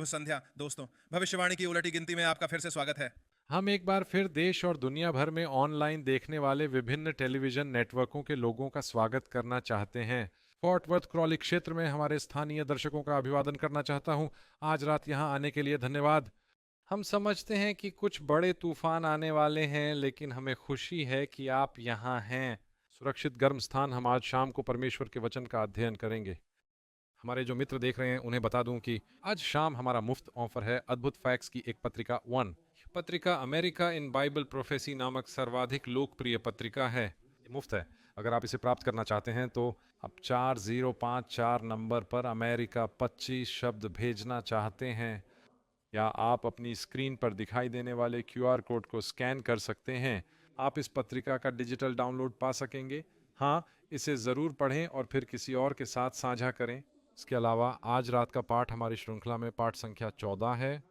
शुभ संध्या दोस्तों। भविष्यवाणी की उलटी गिनती में आपका फिर से स्वागत है। हम एक बार फिर देश और दुनिया भर में ऑनलाइन देखने वाले विभिन्न टेलीविजन नेटवर्कों के लोगों का स्वागत करना चाहते हैं। फोर्ट वर्थ क्रॉली क्षेत्र में हमारे स्थानीय दर्शकों का अभिवादन करना चाहता हूं। आज रात यहां आने के लिए धन्यवाद। हम समझते हैं कि कुछ बड़े तूफान आने वाले हैं, लेकिन हमें खुशी है कि आप यहां हैं। सुरक्षित गर्म स्थान। हम आज शाम को परमेश्वर के वचन का अध्ययन करेंगे। हमारे जो मित्र देख रहे हैं उन्हें बता दूं कि आज शाम हमारा मुफ्त ऑफर है अद्भुत फैक्ट्स की एक पत्रिका वन। पत्रिका अमेरिका इन बाइबल प्रोफेसी नामक सर्वाधिक लोकप्रिय पत्रिका है। ये मुफ्त है। अगर आप इसे प्राप्त करना चाहते हैं तो आप 4054 नंबर पर अमेरिका 25 शब्द भेजना चाहते हैं, या आप अपनी स्क्रीन पर दिखाई देने वाले क्यूआर कोड को स्कैन कर सकते हैं। आप इस पत्रिका का डिजिटल डाउनलोड पा सकेंगे। हाँ, इसे ज़रूर पढ़ें और फिर किसी और के साथ साझा करें। इसके अलावा आज रात का पाठ हमारी श्रृंखला में पाठ संख्या 14 है।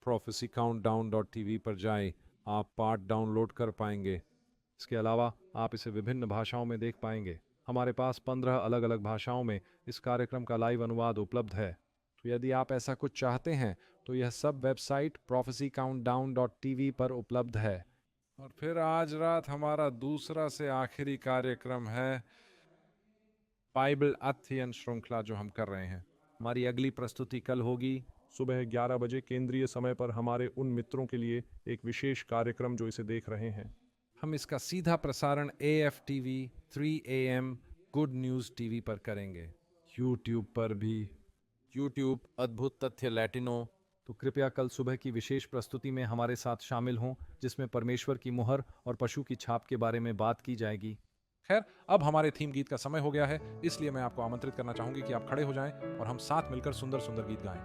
prophecycountdown.tv पर जाएं। आप पाठ डाउनलोड कर पाएंगे। इसके अलावा आप इसे विभिन्न भाषाओं में देख पाएंगे। हमारे पास 15 अलग अलग भाषाओं में इस कार्यक्रम का लाइव अनुवाद उपलब्ध है। तो यदि आप ऐसा कुछ चाहते हैं तो यह सब वेबसाइट prophecycountdown.tv पर उपलब्ध है। और फिर आज रात हमारा दूसरा से आखिरी कार्यक्रम है बाइबल अध्ययन श्रृंखला, जो हम कर रहे हैं। हमारी अगली प्रस्तुति कल होगी सुबह 11 बजे केंद्रीय समय पर हमारे उन मित्रों के लिए एक विशेष कार्यक्रम जो इसे देख रहे हैं। हम इसका सीधा प्रसारण AFTV 3 AM good news TV पर करेंगे। यूट्यूब पर भी। यूट्यूब अद्भुत तथ्य लैटिनो। तो कृपया कल सुबह की विशेष प्रस्तुति में हमारे साथ शामिल हों, जिसमें परमेश्वर की मुहर और पशु की छाप के बारे में बात की जाएगी। खैर, अब हमारे थीम गीत का समय हो गया है, इसलिए मैं आपको आमंत्रित करना चाहूंगी कि आप खड़े हो जाएं और हम साथ मिलकर सुंदर सुंदर गीत गाएं।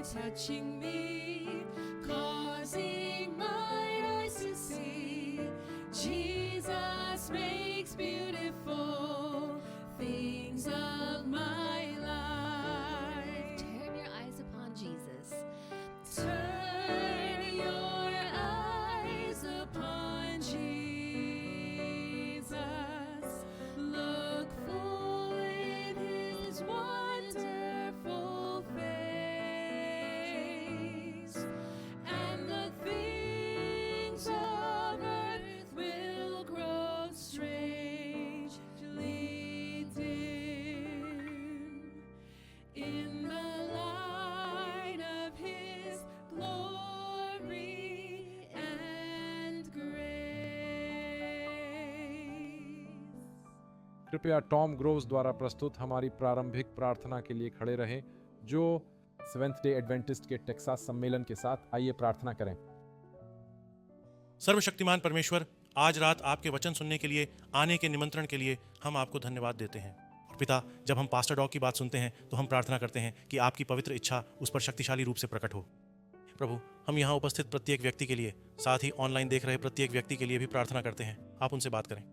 Touching me, causing my eyes to see. Jesus makes beautiful things of my life. Turn your eyes upon Jesus. Turn your eyes upon Jesus. Look full in his wonderful face. And the things of earth will grow strangely dim in the light of his glory and grace. कृपया Tom groves द्वारा प्रस्तुत हमारी प्रारंभिक प्रार्थना के लिए खड़े रहें, जो सेवेंथ डे एडवेंटिस्ट के टेक्सास सम्मेलन के साथ। आइए प्रार्थना करें। सर्वशक्तिमान परमेश्वर, आज रात आपके वचन सुनने के लिए आने के निमंत्रण के लिए हम आपको धन्यवाद देते हैं। और पिता, जब हम पास्टर डॉग की बात सुनते हैं तो हम प्रार्थना करते हैं कि आपकी पवित्र इच्छा उस पर शक्तिशाली रूप से प्रकट हो। प्रभु, हम यहाँ उपस्थित प्रत्येक व्यक्ति के लिए, साथ ही ऑनलाइन देख रहे प्रत्येक व्यक्ति के लिए भी प्रार्थना करते हैं, आप उनसे बात करें।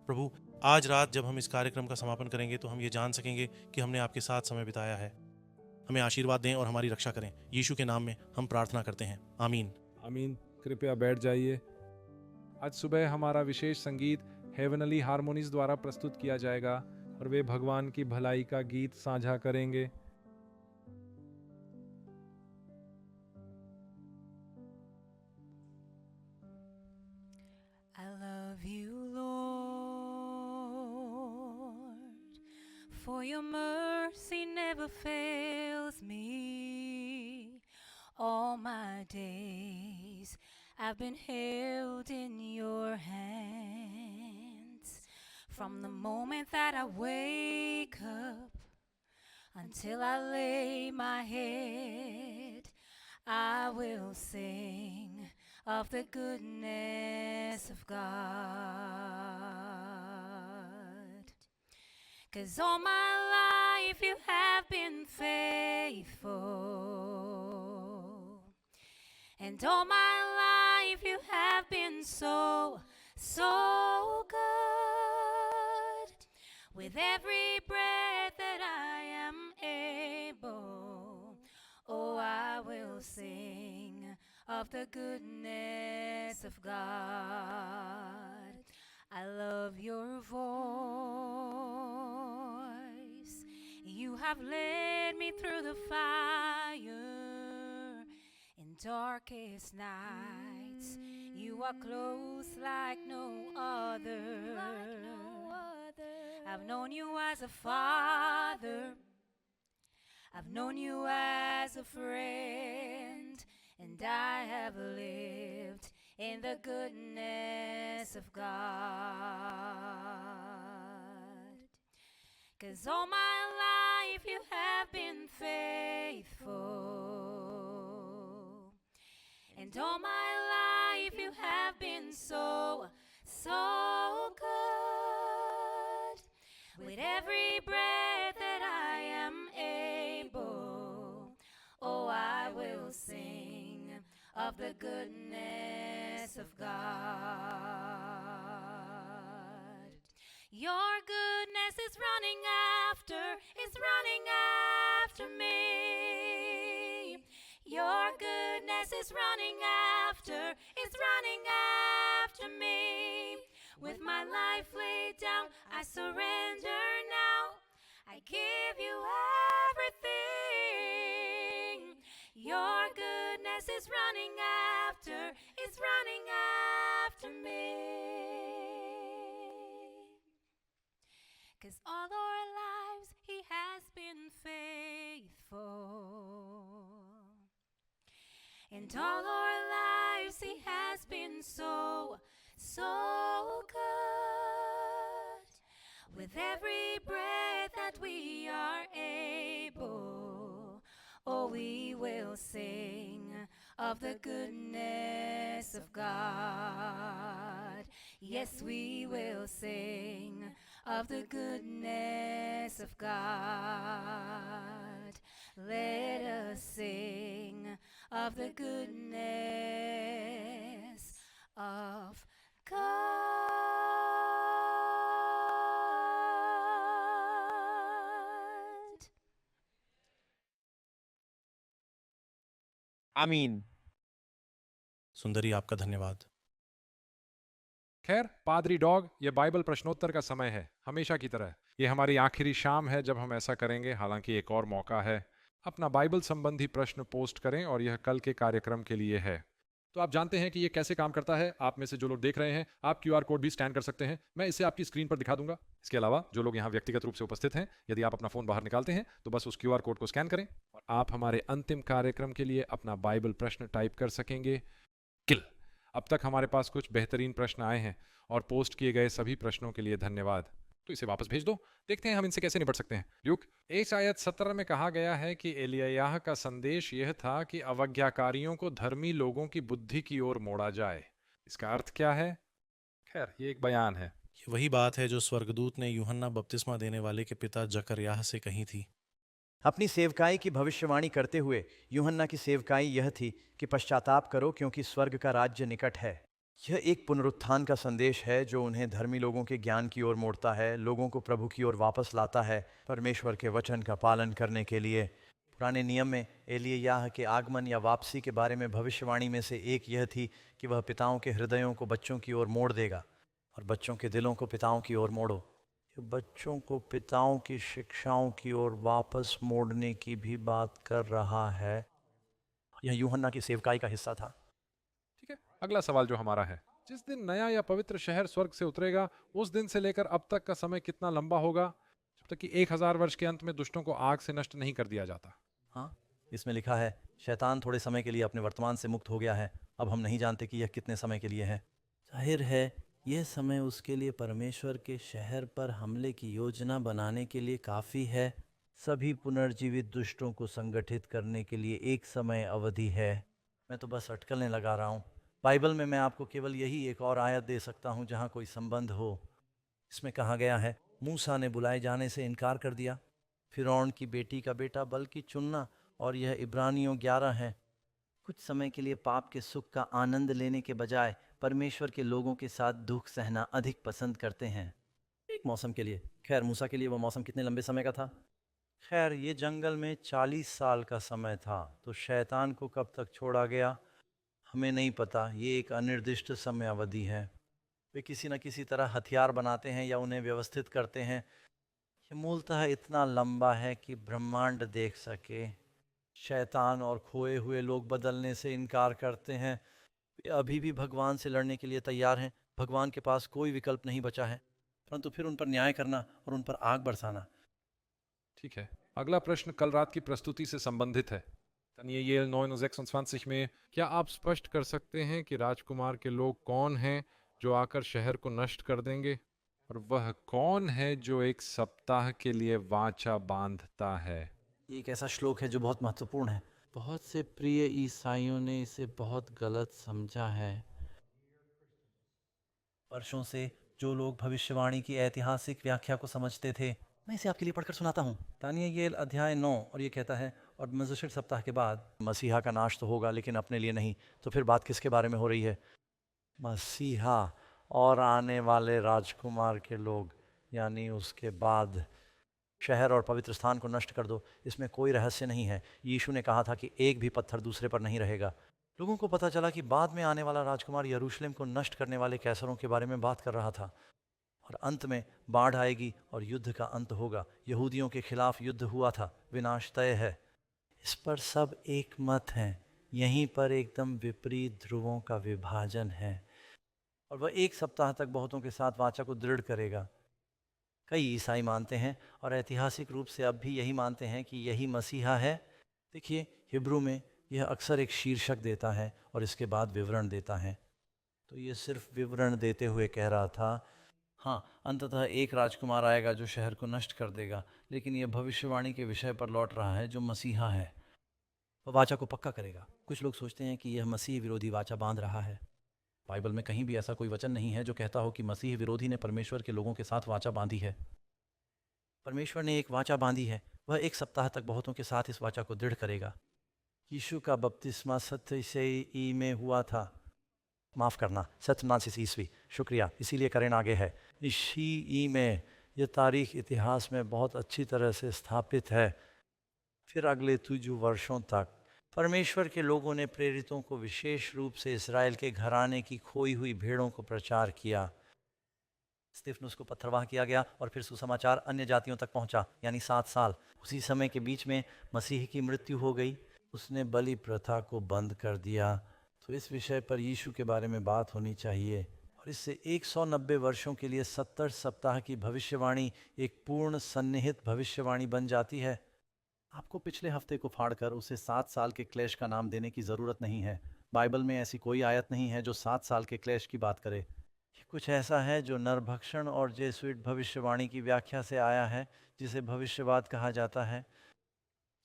प्रभु, आज रात जब हम इस कार्यक्रम का समापन करेंगे तो हम ये जान सकेंगे कि हमने आपके साथ समय बिताया है। हमें आशीर्वाद दें और हमारी रक्षा करें। यीशु के नाम में हम प्रार्थना करते हैं, आमीन। आमीन। कृपया बैठ जाइए। आज सुबह हमारा विशेष संगीत हेवनली हारमोनीज द्वारा प्रस्तुत किया जाएगा और वे भगवान की भलाई का गीत साझा करेंगे। I love you, Lord, for your mercy never fails me. All my days I've been held in your hands. From the moment that I wake up until I lay my head, I will sing of the goodness of God. 'Cause all my life you have been faithful, and all my life life you have been so, so good. With every breath that I am able, oh, I will sing of the goodness of God. I love your voice. You have led me through the fire in darkest nights. You are close like no other. I've known you as a father. I've known you as a friend. And I have lived in the goodness of God. 'Cause all my life you have been faithful. And all my life you have been so, so good. With every breath that I am able, oh, I will sing of the goodness of God. Your goodness is running after me. Your goodness is running after me. With my life laid down, I surrender now. I give you everything. Your goodness is running after me. 'Cause all our lives he has been faithful. And all our lives he has been so, so good. With every breath that we are able, oh, we will sing of the goodness of God. Yes, we will sing of the goodness of God. Let us sing of the goodness of God. आमीन। सुंदरी, आपका धन्यवाद। खैर, पादरी dog, ये Bible प्रश्नोत्तर का समय है, हमेशा की तरह। ये हमारी आखिरी शाम है जब हम ऐसा करेंगे, हालांकि एक और मौका है। अपना बाइबल संबंधी प्रश्न पोस्ट करें और यह कल के कार्यक्रम के लिए है। तो आप जानते हैं कि ये कैसे काम करता है। आप में से जो लोग देख रहे हैं, आप QR कोड भी स्कैन कर सकते हैं। मैं इसे आपकी स्क्रीन पर दिखा दूंगा। इसके अलावा जो लोग यहाँ व्यक्तिगत रूप से उपस्थित हैं, यदि आप अपना फ़ोन बाहर निकालते हैं तो बस उस QR कोड को स्कैन करें और आप हमारे अंतिम कार्यक्रम के लिए अपना बाइबल प्रश्न टाइप कर सकेंगे। किल। अब तक हमारे पास कुछ बेहतरीन प्रश्न आए हैं और पोस्ट किए गए सभी प्रश्नों के लिए धन्यवाद। तो इसे वापस भेज दो, देखते हैं हम इनसे कैसे निपट सकते हैं। ल्यूक, इस आयत 17 में कहा गया है कि एलिय्याह का संदेश यह था कि अवज्ञाकारियों को धर्मी लोगों की बुद्धि की ओर मोड़ा जाए। इसका अर्थ क्या है? खैर, ये एक बयान है। ये वही बात है जो स्वर्गदूत ने यूहन्ना बपतिस्मा देने वाले के पिता जकरयाह से कही थी। अपनी सेवकाई की भविष्यवाणी करते हुए यूहन्ना की सेवकाई यह थी कि पश्चाताप करो क्योंकि स्वर्ग का राज्य निकट है। यह एक पुनरुत्थान का संदेश है जो उन्हें धर्मी लोगों के ज्ञान की ओर मोड़ता है, लोगों को प्रभु की ओर वापस लाता है परमेश्वर के वचन का पालन करने के लिए। पुराने नियम में एलिय्याह के आगमन या वापसी के बारे में भविष्यवाणी में से एक यह थी कि वह पिताओं के हृदयों को बच्चों की ओर मोड़ देगा और बच्चों के दिलों को पिताओं की ओर मोड़ो। बच्चों को पिताओं की शिक्षाओं की ओर वापस मोड़ने की भी बात कर रहा है। यह यूहन्ना की सेवकाई का हिस्सा था। ठीक है, अगला सवाल जो हमारा है, जिस दिन नया या पवित्र शहर स्वर्ग से उतरेगा, उस दिन से लेकर अब तक का समय कितना लंबा होगा, जब तक कि 1000 वर्ष के अंत में दुष्टों को आग से नष्ट नहीं कर दिया जाता? हाँ, इसमें लिखा है शैतान थोड़े समय के लिए अपने वर्तमान से मुक्त हो गया है। अब हम नहीं जानते कि यह कितने समय के लिए है। जाहिर है यह समय उसके लिए परमेश्वर के शहर पर हमले की योजना बनाने के लिए काफ़ी है। सभी पुनर्जीवित दुष्टों को संगठित करने के लिए एक समय अवधि है। मैं तो बस अटकलने लगा रहा हूँ। बाइबल में मैं आपको केवल यही एक और आयत दे सकता हूँ जहाँ कोई संबंध हो। इसमें कहा गया है, मूसा ने बुलाए जाने से इनकार कर दिया। फिरौन की बेटी का बेटा बल्कि चुनना, और यह इब्रानियों 11 है। कुछ समय के लिए पाप के सुख का आनंद लेने के बजाय परमेश्वर के लोगों के साथ दुख सहना अधिक पसंद करते हैं। एक मौसम के लिए, खैर मूसा के लिए वो मौसम कितने लंबे समय का था? खैर ये जंगल में 40 साल का समय था, तो शैतान को कब तक छोड़ा गया हमें नहीं पता। ये एक अनिर्दिष्ट समय अवधि है। वे किसी न किसी तरह हथियार बनाते हैं या उन्हें व्यवस्थित करते हैं। ये मूलतः इतना लंबा है कि ब्रह्मांड देख सके। शैतान और खोए हुए लोग बदलने से इनकार करते हैं। वे अभी भी भगवान से लड़ने के लिए तैयार हैं। भगवान के पास कोई विकल्प नहीं बचा है, परंतु फिर उन पर न्याय करना और उन पर आग बरसाना। ठीक है, अगला प्रश्न कल रात की प्रस्तुति से संबंधित है। दानिएल 9:26 में क्या आप स्पष्ट कर सकते हैं कि राजकुमार के लोग कौन हैं जो आकर शहर को नष्ट कर देंगे, और वह कौन है जो एक सप्ताह के लिए वाचा बांधता है? ये एक ऐसा श्लोक है जो बहुत महत्वपूर्ण है। बहुत से प्रिय ईसाइयों ने इसे बहुत गलत समझा है। वर्षों से जो लोग भविष्यवाणी की ऐतिहासिक व्याख्या को समझते थे, मैं इसे आपके लिए पढ़कर सुनाता हूँ। दानिएल अध्याय 9, और ये कहता है, और मज़दूर सप्ताह के बाद मसीहा का नाश तो होगा, लेकिन अपने लिए नहीं। तो फिर बात किसके बारे में हो रही है? मसीहा और आने वाले राजकुमार के लोग, यानी उसके बाद शहर और पवित्र स्थान को नष्ट कर दो। इसमें कोई रहस्य नहीं है। यीशु ने कहा था कि एक भी पत्थर दूसरे पर नहीं रहेगा। लोगों को पता चला कि बाद में आने वाला राजकुमार यरूशलेम को नष्ट करने वाले कैसरों के बारे में बात कर रहा था, और अंत में बाढ़ आएगी और युद्ध का अंत होगा। यहूदियों के खिलाफ युद्ध हुआ था, विनाश तय है। इस पर सब एक मत हैं। यहीं पर एकदम विपरीत ध्रुवों का विभाजन है, और वह एक सप्ताह तक बहुतों के साथ वाचा को दृढ़ करेगा। कई ईसाई मानते हैं, और ऐतिहासिक रूप से अब भी यही मानते हैं, कि यही मसीहा है। देखिए, हिब्रू में यह अक्सर एक शीर्षक देता है और इसके बाद विवरण देता है। तो ये सिर्फ विवरण देते हुए कह रहा था, हाँ, अंततः एक राजकुमार आएगा जो शहर को नष्ट कर देगा, लेकिन यह भविष्यवाणी के विषय पर लौट रहा है जो मसीहा है। वह वाचा को पक्का करेगा। कुछ लोग सोचते हैं कि यह मसीह विरोधी वाचा बांध रहा है। बाइबल में कहीं भी ऐसा कोई वचन नहीं है जो कहता हो कि मसीह विरोधी ने परमेश्वर के लोगों के साथ वाचा बांधी है। परमेश्वर ने एक वाचा बांधी है। वह एक सप्ताह तक बहुतों के साथ इस वाचा को दृढ़ करेगा। यीशु का बपतिस्मा 27 में हुआ था। माफ़ करना, 57 ईस्वी। शुक्रिया, इसीलिए करें आगे है। इसी में यह तारीख इतिहास में बहुत अच्छी तरह से स्थापित है। फिर अगले 2 वर्षों तक परमेश्वर के लोगों ने प्रेरितों को, विशेष रूप से इस्राएल के घराने की खोई हुई भेड़ों को प्रचार किया। स्तिफनुस को पत्थरवाह किया गया, और फिर सुसमाचार अन्य जातियों तक पहुंचा, यानी 7 साल। उसी समय के बीच में मसीह की मृत्यु हो गई। उसने बलि प्रथा को बंद कर दिया। तो इस विषय पर यीशु के बारे में बात होनी चाहिए, और इससे 190 वर्षों के लिए 70 सप्ताह की भविष्यवाणी एक पूर्ण सन्निहित भविष्यवाणी बन जाती है। आपको पिछले हफ्ते को फाड़कर उसे 7 साल के क्लेश का नाम देने की ज़रूरत नहीं है। बाइबल में ऐसी कोई आयत नहीं है जो 7 साल के क्लेश की बात करे। ये कुछ ऐसा है जो नरभक्षण और जेसुइट भविष्यवाणी की व्याख्या से आया है, जिसे भविष्यवाद कहा जाता है।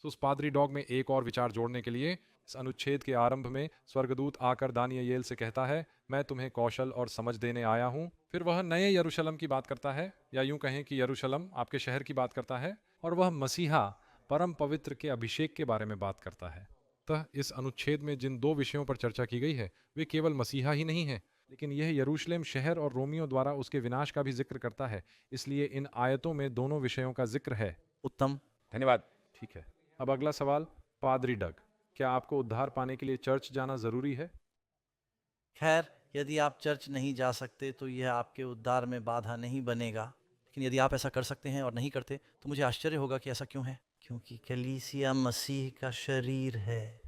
तो उस पादरी डॉग में एक और विचार जोड़ने के लिए, इस अनुच्छेद के आरंभ में स्वर्गदूत आकर दानिएल से कहता है, मैं तुम्हें कौशल और समझ देने आया हूँ। फिर वह नए यरूशलेम की बात करता है, या यूं कहें कि यरूशलेम आपके शहर की बात करता है, और वह मसीहा परम पवित्र के अभिषेक के बारे में बात करता है। अतः इस अनुच्छेद में जिन 2 विषयों पर चर्चा की गई है, वे केवल मसीहा ही नहीं है, लेकिन यह यरूशलेम शहर और रोमियों द्वारा उसके विनाश का भी जिक्र करता है। इसलिए इन आयतों में दोनों विषयों का जिक्र है। उत्तम, धन्यवाद। ठीक है, अब अगला सवाल। पादरी डग, क्या आपको उद्धार पाने के लिए चर्च जाना जरूरी है? खैर, यदि आप चर्च नहीं जा सकते तो यह आपके उद्धार में बाधा नहीं बनेगा। लेकिन यदि आप ऐसा कर सकते हैं और नहीं करते, तो मुझे आश्चर्य होगा कि ऐसा क्यों है। क्योंकि कलीसिया मसीह का शरीर है,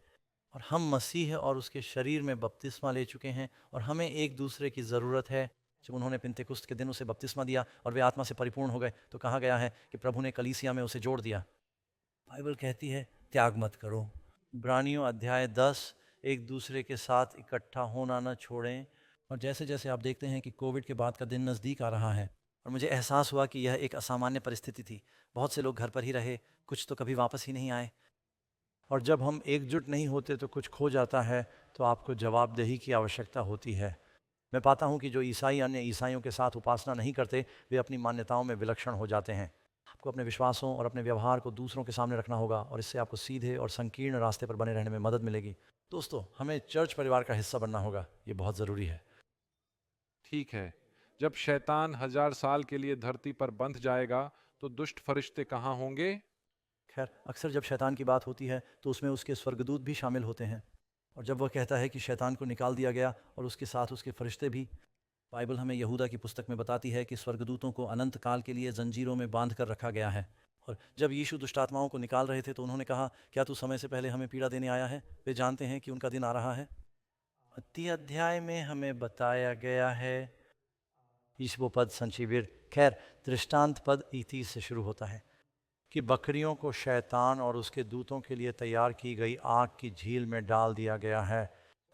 और हम मसीह और उसके शरीर में बपतिस्मा ले चुके हैं, और हमें एक दूसरे की ज़रूरत है। जब उन्होंने पिंतेकुस्त के दिन उसे बपतिस्मा दिया और वे आत्मा से परिपूर्ण हो गए, तो कहा गया है कि प्रभु ने कलीसिया में उसे जोड़ दिया। बाइबल कहती है, त्याग मत करो। इब्रानियों अध्याय 10, एक दूसरे के साथ इकट्ठा होना न छोड़ें। और जैसे जैसे आप देखते हैं कि कोविड के बाद का दिन नज़दीक आ रहा है, और मुझे एहसास हुआ कि यह एक असामान्य परिस्थिति थी। बहुत से लोग घर पर ही रहे, कुछ तो कभी वापस ही नहीं आए। और जब हम एकजुट नहीं होते तो कुछ खो जाता है, तो आपको जवाबदेही की आवश्यकता होती है। मैं पाता हूँ कि जो ईसाई अन्य ईसाइयों के साथ उपासना नहीं करते, वे अपनी मान्यताओं में विलक्षण हो जाते हैं। आपको अपने विश्वासों और अपने व्यवहार को दूसरों के सामने रखना होगा, और इससे आपको सीधे और संकीर्ण रास्ते पर बने रहने में मदद मिलेगी। दोस्तों, हमें चर्च परिवार का हिस्सा बनना होगा, ये बहुत ज़रूरी है। ठीक है, जब शैतान 1000 साल के लिए धरती पर बंध जाएगा तो दुष्ट फरिश्ते कहाँ होंगे? खैर, अक्सर जब शैतान की बात होती है तो उसमें उसके स्वर्गदूत भी शामिल होते हैं। और जब वह कहता है कि शैतान को निकाल दिया गया और उसके साथ उसके फरिश्ते भी, बाइबल हमें यहूदा की पुस्तक में बताती है कि स्वर्गदूतों को अनंत काल के लिए जंजीरों में बांध कर रखा गया है। और जब यीशु दुष्ट आत्माओं को निकाल रहे थे तो उन्होंने कहा, क्या तू समय से पहले हमें पीड़ा देने आया है? वे जानते हैं कि उनका दिन आ रहा है। मत्ती अध्याय में हमें बताया गया है, 20वां पद संचिवीर, खैर दृष्टांत पद 30 से शुरू होता है कि बकरियों को शैतान और उसके दूतों के लिए तैयार की गई आग की झील में डाल दिया गया है।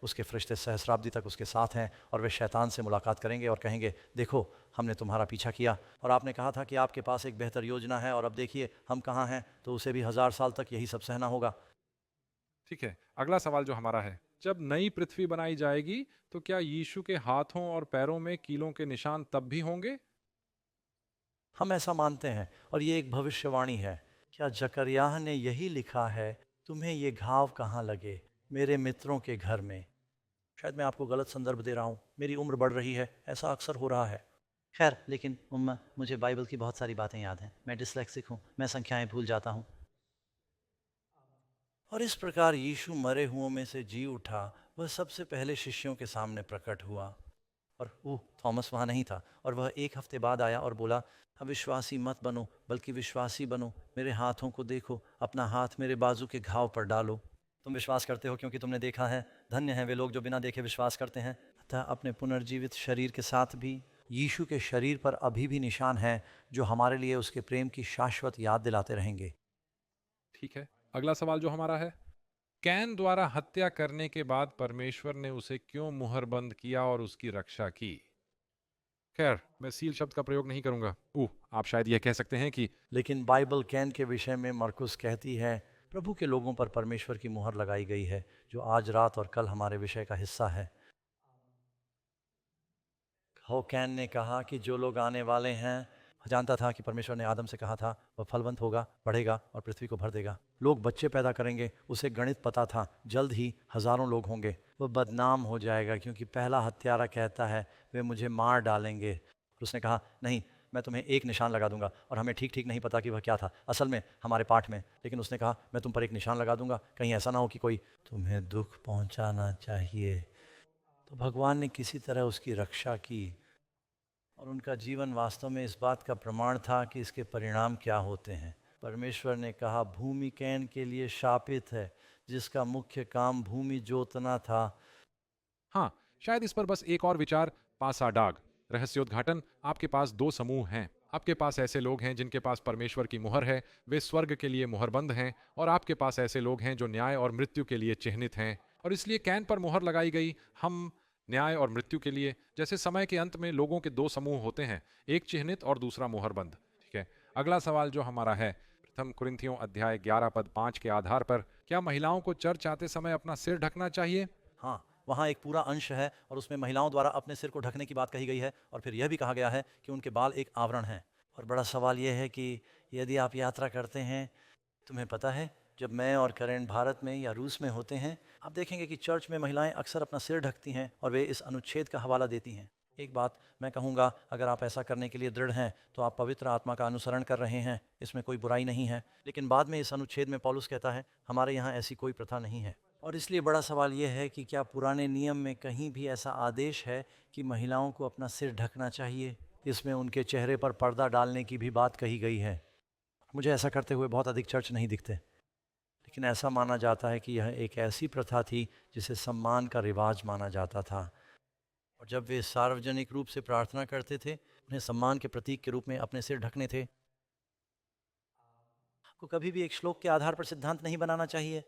उसके फरिश्ते सहस्राब्दी तक उसके साथ हैं और वे शैतान से मुलाकात करेंगे और कहेंगे, देखो हमने तुम्हारा पीछा किया और आपने कहा था कि आपके पास एक बेहतर योजना है और अब देखिए हम कहाँ हैं, तो उसे भी 1000 साल तक यही सब सहना होगा। ठीक है, अगला सवाल जो हमारा है, जब नई पृथ्वी बनाई जाएगी तो क्या यीशु के हाथों और पैरों में कीलों के निशान तब भी होंगे? हम ऐसा मानते हैं और ये एक भविष्यवाणी है। क्या जकरयाह ने यही लिखा है, तुम्हें ये घाव कहाँ लगे? मेरे मित्रों के घर में। शायद मैं आपको गलत संदर्भ दे रहा हूँ, मेरी उम्र बढ़ रही है, ऐसा अक्सर हो रहा है। खैर, लेकिन मम्मा, मुझे बाइबल की बहुत सारी बातें याद हैं। मैं डिस्लेक्सिक हूँ, मैं संख्याएं भूल जाता हूँ। और इस प्रकार यीशु मरे हुओं में से जी उठा, वह सबसे पहले शिष्यों के सामने प्रकट हुआ। और थॉमस वहाँ नहीं था और वह 1 हफ्ते बाद आया और बोला, अविश्वासी मत बनो बल्कि विश्वासी बनो। मेरे हाथों को देखो, अपना हाथ मेरे बाजू के घाव पर डालो। तुम विश्वास करते हो क्योंकि तुमने देखा है। धन्य हैं वे लोग जो बिना देखे विश्वास करते हैं। अतः अपने पुनर्जीवित शरीर के साथ भी यीशु के शरीर पर अभी भी निशान हैं जो हमारे लिए उसके प्रेम की शाश्वत याद दिलाते रहेंगे। ठीक है, अगला सवाल जो हमारा है, कैन द्वारा हत्या करने के बाद परमेश्वर ने उसे क्यों मुहरबंद किया और उसकी रक्षा की? खैर, मैं सील शब्द का प्रयोग नहीं करूंगा। आप शायद यह कह सकते हैं कि लेकिन बाइबल कैन के विषय में मरकुस कहती है, प्रभु के लोगों पर परमेश्वर की मुहर लगाई गई है, जो आज रात और कल हमारे विषय का हिस्सा है। कैन ने कहा कि जो लोग आने वाले हैं, जानता था कि परमेश्वर ने आदम से कहा था वह फलवंत होगा, बढ़ेगा और पृथ्वी को भर देगा। लोग बच्चे पैदा करेंगे, उसे गणित पता था, जल्द ही हजारों लोग होंगे। वह बदनाम हो जाएगा क्योंकि पहला हत्यारा कहता है वे मुझे मार डालेंगे। और उसने कहा, नहीं, मैं तुम्हें एक निशान लगा दूंगा। और हमें ठीक ठीक नहीं पता कि वह क्या था असल में हमारे पाठ में, लेकिन उसने कहा मैं तुम पर एक निशान लगा दूंगा, कहीं ऐसा ना हो कि कोई तुम्हें दुख पहुंचाना चाहिए। तो भगवान ने किसी तरह उसकी रक्षा की और उनका जीवन वास्तव में इस बात का प्रमाण था कि इसके परिणाम क्या होते हैं। परमेश्वर ने कहा, भूमि कैन के लिए शापित है, जिसका मुख्य काम भूमि जोतना था। हाँ, शायद इस पर बस एक और विचार, पासा डाग रहस्योद्घाटन। आपके पास 2 समूह हैं। आपके पास ऐसे लोग हैं जिनके पास परमेश्वर की मुहर है, वे स्वर्ग के लिए मुहरबंद हैं, और आपके पास ऐसे लोग हैं जो न्याय और मृत्यु के लिए चिन्हित हैं। और इसलिए कैन पर मुहर लगाई गई, हम न्याय और मृत्यु के लिए। जैसे समय के अंत में लोगों के 2 समूह होते हैं, एक चिन्हित और दूसरा मुहरबंद। ठीक है, अगला सवाल जो हमारा है, प्रथम कुरिन्थियों अध्याय 11 पद 5 के आधार पर, क्या महिलाओं को चर्च आते समय अपना सिर ढकना चाहिए? हाँ, वहाँ एक पूरा अंश है और उसमें महिलाओं द्वारा अपने सिर को ढकने की बात कही गई है और फिर यह भी कहा गया है कि उनके बाल एक आवरण है। और बड़ा सवाल यह है कि यदि आप यात्रा करते हैं, तुम्हें पता है जब मैं और करण भारत में या रूस में होते हैं, आप देखेंगे कि चर्च में महिलाएं अक्सर अपना सिर ढकती हैं और वे इस अनुच्छेद का हवाला देती हैं। एक बात मैं कहूँगा, अगर आप ऐसा करने के लिए दृढ़ हैं तो आप पवित्र आत्मा का अनुसरण कर रहे हैं, इसमें कोई बुराई नहीं है। लेकिन बाद में इस अनुच्छेद में पौलुस कहता है, हमारे यहाँ ऐसी कोई प्रथा नहीं है। और इसलिए बड़ा सवाल यह है कि क्या पुराने नियम में कहीं भी ऐसा आदेश है कि महिलाओं को अपना सिर ढकना चाहिए? इसमें उनके चेहरे पर पर्दा डालने की भी बात कही गई है। मुझे ऐसा करते हुए बहुत अधिक चर्च नहीं दिखते, लेकिन ऐसा माना जाता है कि यह एक ऐसी प्रथा थी जिसे सम्मान का रिवाज माना जाता था। और जब वे सार्वजनिक रूप से प्रार्थना करते थे, उन्हें सम्मान के प्रतीक के रूप में अपने सिर ढकने थे। आपको कभी भी एक श्लोक के आधार पर सिद्धांत नहीं बनाना चाहिए।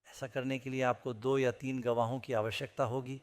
ऐसा करने के लिए आपको 2 या 3 गवाहों की आवश्यकता होगी।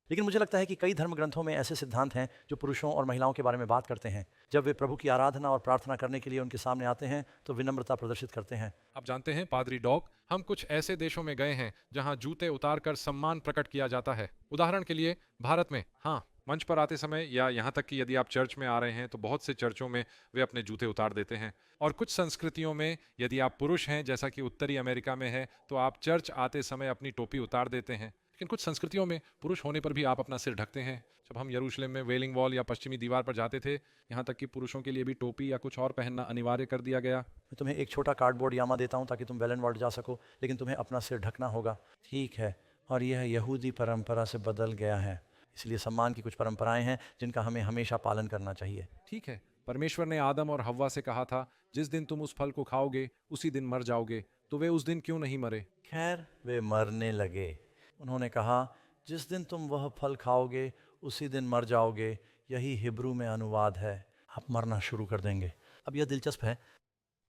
लेकिन मुझे लगता है कि कई धर्म ग्रंथों में ऐसे सिद्धांत हैं जो पुरुषों और महिलाओं के बारे में बात करते हैं। जब वे प्रभु की आराधना और प्रार्थना करने के लिए उनके सामने आते हैं तो विनम्रता प्रदर्शित करते हैं। आप जानते हैं पादरी डॉग, हम कुछ ऐसे देशों में गए हैं जहां जूते उतारकर सम्मान प्रकट किया जाता है। उदाहरण के लिए भारत में, हाँ, मंच पर आते समय या यहाँ तक कि यदि आप चर्च में आ रहे हैं तो बहुत से चर्चों में वे अपने जूते उतार देते हैं। और कुछ संस्कृतियों में यदि आप पुरुष हैं, जैसा कि उत्तरी अमेरिका में है, तो आप चर्च आते समय अपनी टोपी उतार देते हैं। लेकिन कुछ संस्कृतियों में पुरुष होने पर भी आप अपना सिर ढकते हैं। जब हम यरूशलेम में वेलिंग वॉल या पश्चिमी दीवार पर जाते थे, यहाँ तक कि पुरुषों के लिए भी टोपी या कुछ और पहनना अनिवार्य कर दिया गया। मैं तुम्हें एक छोटा कार्डबोर्ड यामा देता हूँ ताकि तुम वेलन वार्ड जा सको, लेकिन तुम्हें अपना सिर ढकना होगा। ठीक है, और यह यहूदी परंपरा से बदल गया है, इसलिए सम्मान की कुछ परंपराएं हैं जिनका हमें हमेशा पालन करना चाहिए। ठीक है, परमेश्वर ने आदम और हव्वा से कहा था, जिस दिन तुम उस फल को खाओगे उसी दिन मर जाओगे, तो वे उस दिन क्यों नहीं मरे? खैर, वे मरने लगे। उन्होंने कहा, जिस दिन तुम वह फल खाओगे उसी दिन मर जाओगे। यही हिब्रू में अनुवाद है। आप मरना शुरू कर देंगे। अब यह दिलचस्प है,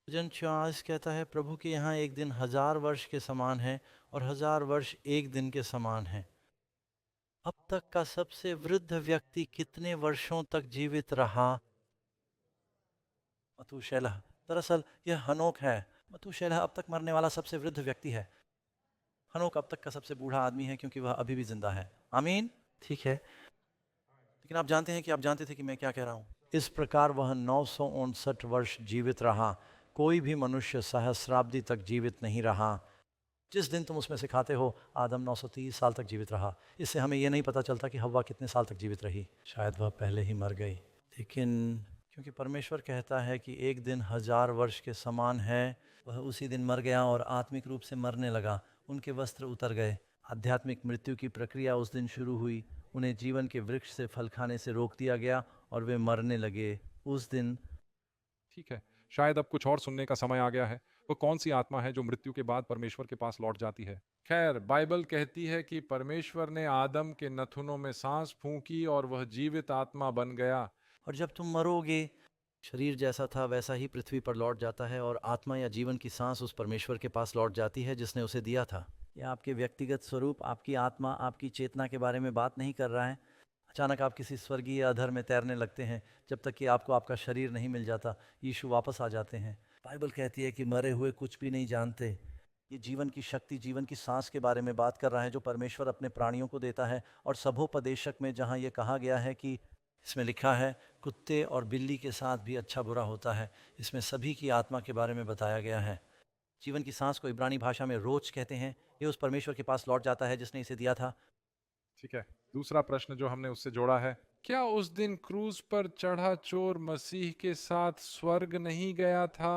भजन 46 कहता है, प्रभु के यहाँ एक दिन 1000 वर्ष के समान है और 1000 वर्ष एक दिन के समान है। अब तक का सबसे वृद्ध व्यक्ति कितने वर्षों तक जीवित रहा? मतूशेलह। दरअसल यह हनोक है। मतूशेलह अब तक मरने वाला सबसे वृद्ध व्यक्ति है। हनोक अब तक का सबसे बूढ़ा आदमी है क्योंकि वह अभी भी जिंदा है। आमीन। ठीक है, लेकिन आप जानते हैं कि आप जानते थे कि मैं क्या कह रहा हूँ। इस प्रकार वह 959 वर्ष जीवित रहा। कोई भी मनुष्य सहस्राब्दी तक जीवित नहीं रहा। जिस दिन तुम उसमें से खाते हो, आदम 930 साल तक जीवित रहा। इससे हमें यह नहीं पता चलता कि हव्वा कितने साल तक जीवित रही। शायद वह पहले ही मर गई। लेकिन क्योंकि परमेश्वर कहता है कि एक दिन 1000 वर्ष के समान है, वह उसी दिन मर गया और आत्मिक रूप से मरने लगा। उनके वस्त्र उतर गए। आध्यात्मिक मृत्यु की प्रक्रिया उस दिन शुरू हुई। उन्हें जीवन के वृक्ष से फल खाने से रोक दिया गया और वे मरने लगे उस दिन। ठीक है, शायद अब कुछ और सुनने का समय आ गया है। वो कौन सी आत्मा है जो मृत्यु के बाद परमेश्वर के पास लौट जाती है? खैर, बाइबल कहती है कि परमेश्वर ने आदम के नथुनों में सांस फूंकी और वह जीवित आत्मा बन गया। और जब तुम मरोगे, शरीर जैसा था वैसा ही पृथ्वी पर लौट जाता है और आत्मा या जीवन की सांस उस परमेश्वर के पास लौट जाती है जिसने उसे दिया था। यह आपके व्यक्तिगत स्वरूप, आपकी आत्मा, आपकी चेतना के बारे में बात नहीं कर रहा है। अचानक आप किसी स्वर्गीय अधर में तैरने लगते हैं जब तक कि आपको आपका शरीर नहीं मिल जाता। यीशु वापस आ जाते हैं। बाइबल कहती है कि मरे हुए कुछ भी नहीं जानते। ये जीवन की शक्ति, जीवन की सांस के बारे में बात कर रहा है जो परमेश्वर अपने प्राणियों को देता है। और सभोपदेशक में जहाँ ये कहा गया है कि इसमें लिखा है कुत्ते और बिल्ली के साथ भी अच्छा बुरा होता है, इसमें सभी की आत्मा के बारे में बताया गया है। जीवन की सांस को इब्रानी भाषा में रोच कहते हैं। ये उस परमेश्वर के पास लौट जाता है जिसने इसे दिया था। ठीक है, दूसरा प्रश्न जो हमने उससे जोड़ा है, क्या उस दिन क्रूज पर चढ़ा चोर मसीह के साथ स्वर्ग नहीं गया था?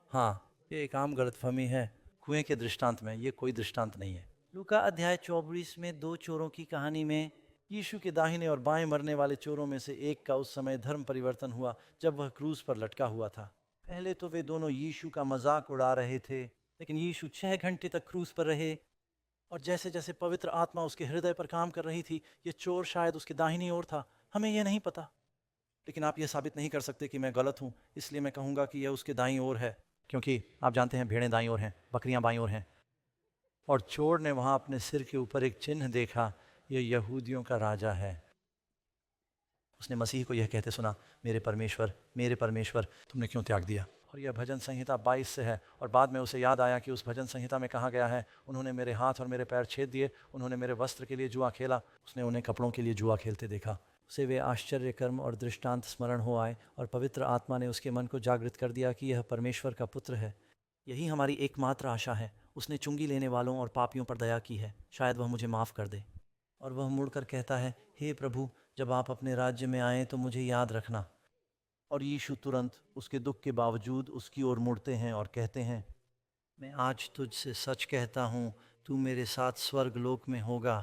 हाँ, ये एक आम गलतफहमी है। कुएं के दृष्टांत में ये कोई दृष्टांत नहीं है। लूका अध्याय 24 में 2 चोरों की कहानी में यीशु के दाहिने और बाएं मरने वाले चोरों में से एक का उस समय धर्म परिवर्तन हुआ जब वह क्रूज पर लटका हुआ था। पहले तो वे दोनों यीशु का मजाक उड़ा रहे थे, लेकिन यीशु 6 घंटे तक क्रूज पर रहे और जैसे जैसे पवित्र आत्मा उसके हृदय पर काम कर रही थी, ये चोर शायद उसके दाहिनी ओर था। हमें यह नहीं पता, लेकिन आप यह साबित नहीं कर सकते कि मैं गलत हूँ, इसलिए मैं कहूँगा कि यह उसके दाईं ओर है, क्योंकि आप जानते हैं भेड़ें दाईं ओर हैं, बकरियां बाईं ओर हैं। और चोर ने वहाँ अपने सिर के ऊपर एक चिन्ह देखा, यह यहूदियों का राजा है। उसने मसीह को यह कहते सुना, मेरे परमेश्वर तुमने क्यों त्याग दिया। और यह भजन संहिता 22 से है। और बाद में उसे याद आया कि उस भजन संहिता में कहा गया है, उन्होंने मेरे हाथ और मेरे पैर छेद दिए, उन्होंने मेरे वस्त्र के लिए जुआ खेला। उसने उन्हें कपड़ों के लिए जुआ खेलते देखा। उसे वे आश्चर्य कर्म और दृष्टांत स्मरण हो आए और पवित्र आत्मा ने उसके मन को जागृत कर दिया कि यह परमेश्वर का पुत्र है। यही हमारी एकमात्र आशा है। उसने चुंगी लेने वालों और पापियों पर दया की है, शायद वह मुझे माफ़ कर दे। और वह मुड़कर कहता है, हे प्रभु, जब आप अपने राज्य में आएँ तो मुझे याद रखना। और यीशु तुरंत उसके दुख के बावजूद उसकी ओर मुड़ते हैं और कहते हैं, मैं आज तुझसे सच कहता हूँ, तू मेरे साथ स्वर्ग लोक में होगा।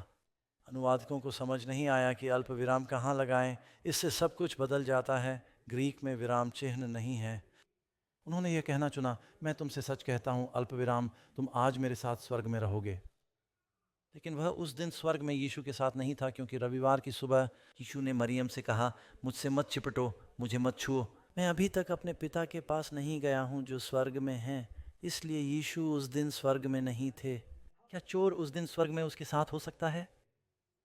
अनुवादकों को समझ नहीं आया कि अल्प विराम कहाँ लगाएं। इससे सब कुछ बदल जाता है। ग्रीक में विराम चिन्ह नहीं है। उन्होंने ये कहना चुना, मैं तुमसे सच कहता हूँ, अल्प विराम, तुम आज मेरे साथ स्वर्ग में रहोगे। लेकिन वह उस दिन स्वर्ग में यीशु के साथ नहीं था, क्योंकि रविवार की सुबह यीशु ने मरियम से कहा, मुझसे मत चिपटो, मुझे मत छुओ, मैं अभी तक अपने पिता के पास नहीं गया हूँ जो स्वर्ग में है। इसलिए यीशु उस दिन स्वर्ग में नहीं थे। क्या चोर उस दिन स्वर्ग में उसके साथ हो सकता है?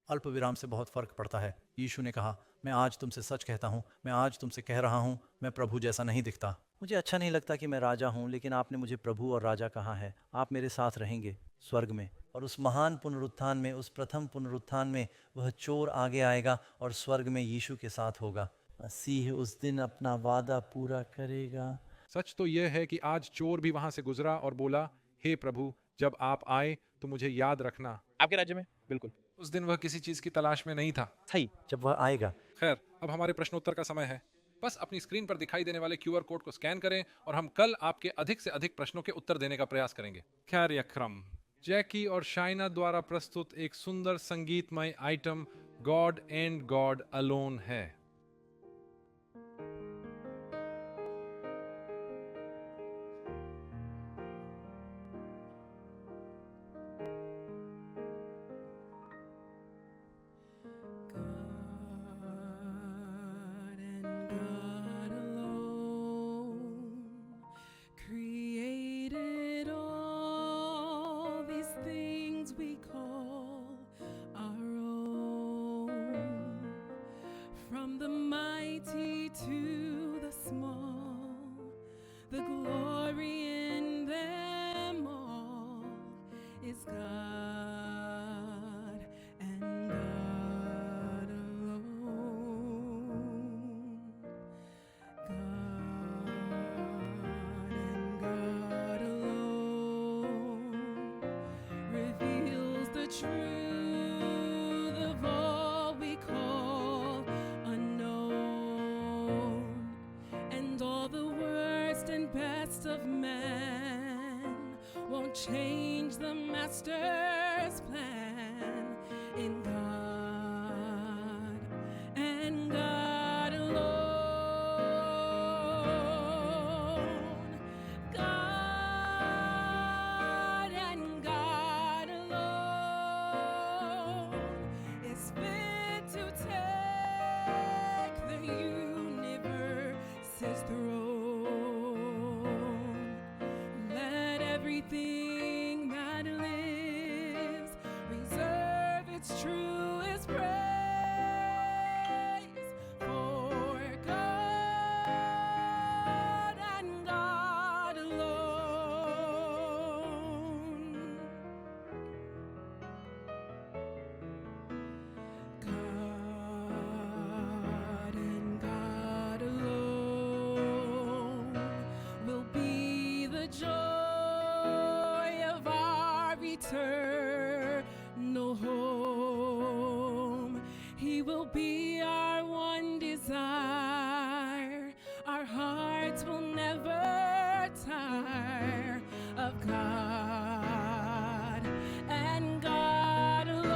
अल्प विराम से बहुत फर्क पड़ता है। यीशु ने कहा, मैं आज तुमसे सच कहता हूँ, मैं आज तुमसे कह रहा हूँ, मैं प्रभु जैसा नहीं दिखता। मुझे अच्छा नहीं लगता कि मैं राजा हूँ, लेकिन आपने मुझे प्रभु और राजा कहा है। आप मेरे साथ रहेंगे स्वर्ग में और उस महान पुनरुत्थान में, उस प्रथम पुनरुत्थान में वह चोर आगे आएगा और स्वर्ग में यीशु के साथ होगा। मसीह उस दिन अपना वादा पूरा करेगा। सच तो यह है कि आज चोर भी वहां से गुजरा और बोला, हे प्रभु, जब आप आए तो मुझे याद रखना। आपके राज्य में बिल्कुल उस दिन वह किसी चीज की तलाश में नहीं था। सही। जब वह आएगा। खैर, अब हमारे प्रश्नोत्तर का समय है। बस अपनी स्क्रीन पर दिखाई देने वाले QR कोड को स्कैन करें और हम कल आपके अधिक से अधिक प्रश्नों के उत्तर देने का प्रयास करेंगे। खैर यक्रम, जैकी और शाइना द्वारा प्रस्तुत एक सुंदर संगीतमय item God and God alone है। God and God alone created all these things we call our own, from the mighty to the small, the glory in them all is God and God alone. God and God alone reveals the truth of all we call unknown, and all the worst and best of men won't change the master's plan in God and God alone. God and God alone is fit to take the universe's throne. Let everything that lives reserve its truest praise for God and God alone. God and God alone will be the joy of our eternal home. He will be our one desire. Our hearts will never tire of God and God alone.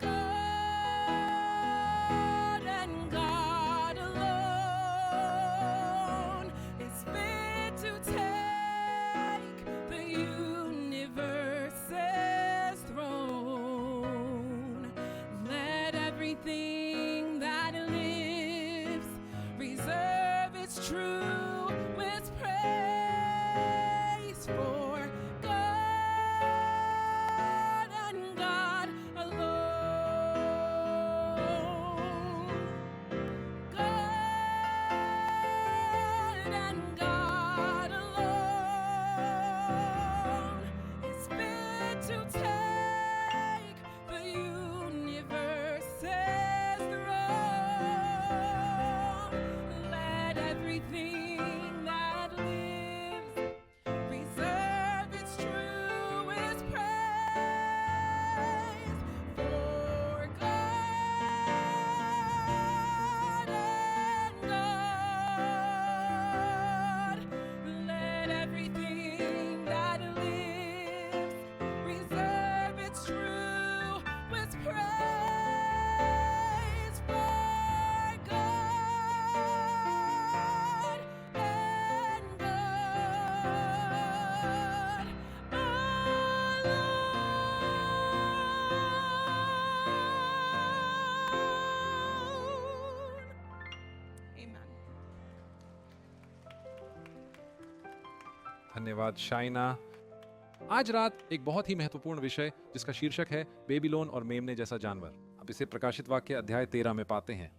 God and God alone is fit to take the universe's throne. Let everything that lives reserve its truest praise for God and God alone. God and God alone is fit to take the universe's throne. Let everything that lives reserve its truest praise for God and God. Let everything that lives reserve its truest praise for God and God alone. Amen. धन्यवाद शाइना। आज रात एक बहुत ही महत्वपूर्ण विषय जिसका शीर्षक है बेबीलोन और मेमने जैसा जानवर। अब इसे प्रकाशित वाक्य अध्याय 13 में पाते हैं।